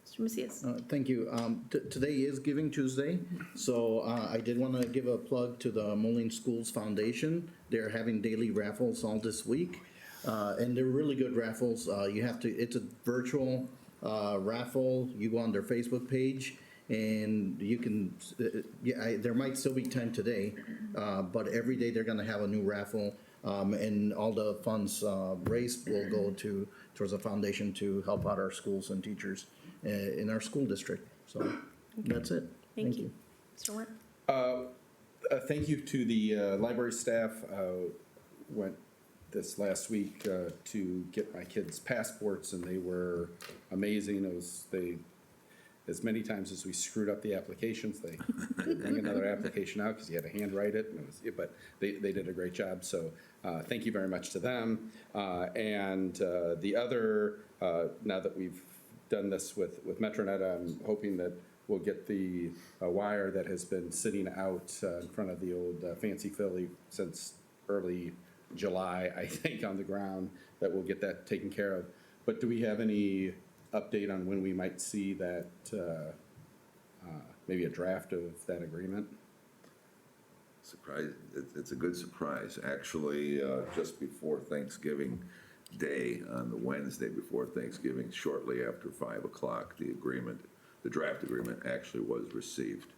Mr. Macias. Thank you. Today is Giving Tuesday, so I did want to give a plug to the Moline Schools Foundation. They're having daily raffles all this week, and they're really good raffles. It's a virtual raffle. You go on their Facebook page, and you can, there might still be time today, but every day they're going to have a new raffle, and all the funds raised will go towards the foundation to help out our schools and teachers in our school district. So that's it. Thank you. Mr. Went. Thank you to the library staff. Went this last week to get my kids' passports, and they were amazing. As many times as we screwed up the applications, they bring another application out because you had to handwrite it. But they did a great job. So thank you very much to them. And the other, now that we've done this with Metronet, I'm hoping that we'll get the wire that has been sitting out in front of the old Fancy Philly since early July, I think, on the ground, that we'll get that taken care of. But do we have any update on when we might see that, maybe a draft of that agreement? Surprise, it's a good surprise. Actually, just before Thanksgiving Day, on the Wednesday before Thanksgiving, shortly after 5 o'clock, the draft agreement actually was received.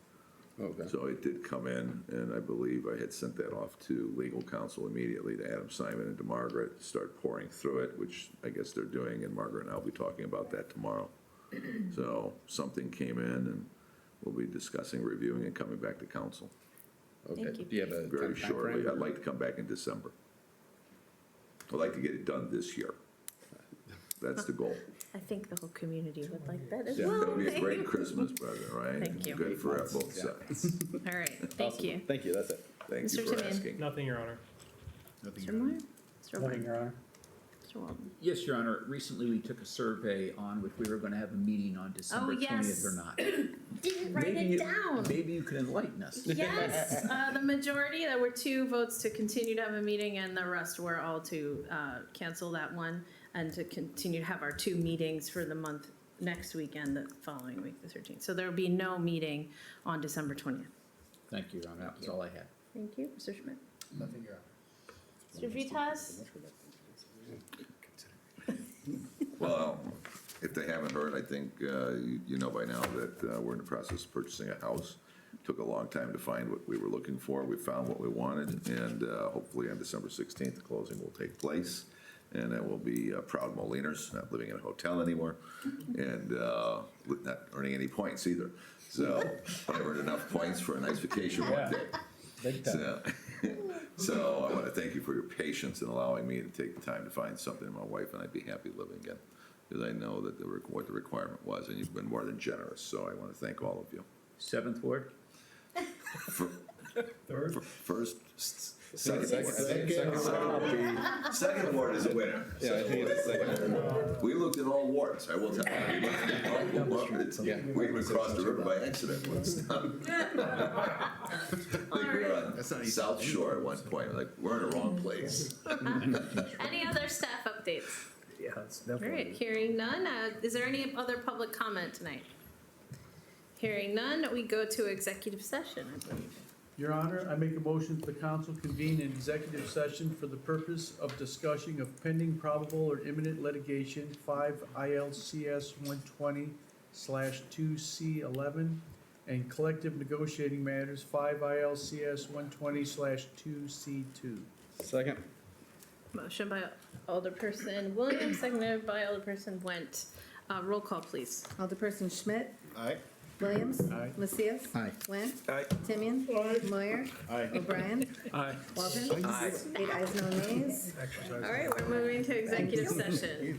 Okay. So it did come in, and I believe I had sent that off to legal counsel immediately, to Adam Simon and to Margaret, to start pouring through it, which I guess they're doing, and Margaret and I will be talking about that tomorrow. So something came in, and we'll be discussing, reviewing, and coming back to council Okay. Thank you. Do you have a very time shortly. frame? I'd like to come back in December. I'd like to get it done this year. That's the goal. I think the whole community would like that as Yeah, well. that'll be a great Christmas present, right? Thank you. Good for both Yeah. sides. All right, thank Awesome. you. Thank you, that's it. Thank you Mr. for Timian. asking. Nothing, Your Honor. Nothing. Mr. Moore? Mr. Nothing, Went? Your Honor. Mr. Walton? Yes, Your Honor. Recently, we took a survey on if we were going to have a meeting on December Oh, yes. 20th or not. Didn't write Maybe it you- down. Maybe you can enlighten us. Yes, the majority, there were 2 votes to continue to have a meeting, and the rest were all to cancel that one and to continue to have our 2 meetings for the month next weekend, the following week, the 13th. So there will be no meeting on December 20th. Thank you, Your Honor. That was all I had. Thank you. Mr. Schmidt? Nothing, Your Honor. Mr. Vitas? Well, if they haven't heard, I think you know by now that we're in the process of purchasing a house. Took a long time to find what we were looking for. We found what we wanted, and hopefully on December 16th, the closing will take place. And that will be proud Moliners, not living in a hotel anymore, and not earning any points either. So I earned enough points for a nice vacation one day. Big time. So, So I want to thank you for your patience in allowing me to take the time to find something. My wife and I'd be happy living again, because I know that what the requirement was, and you've been more than generous. So I want to thank all of you. 7th Ward? First, second ward is a winner. Yeah, I think it's second. We looked in all wards, I will tell you. We even crossed the river by accident once. We were on South Shore at one point, like, we're in the wrong place. Any other staff updates? Yeah, it's All definitely. right, hearing none. Is there any other public comment tonight? Hearing none, we go to executive session, I believe. Your Honor, I make a motion that the council convene an executive session for the purpose of discussion of pending probable or imminent litigation, 5 ILCS 120/2C11, and collective negotiating matters, 5 ILCS 120/2C2. Second. Motion by Alderperson Williams, seconded by Alderperson Went. Roll call, please. Alderperson Schmidt. Aye. Williams. Aye. Macias. Aye. Went. Aye. Timian. Moyer. Aye. O'Brien. Aye. Walton. 8 ayes, no nays. All right, we're moving to executive session.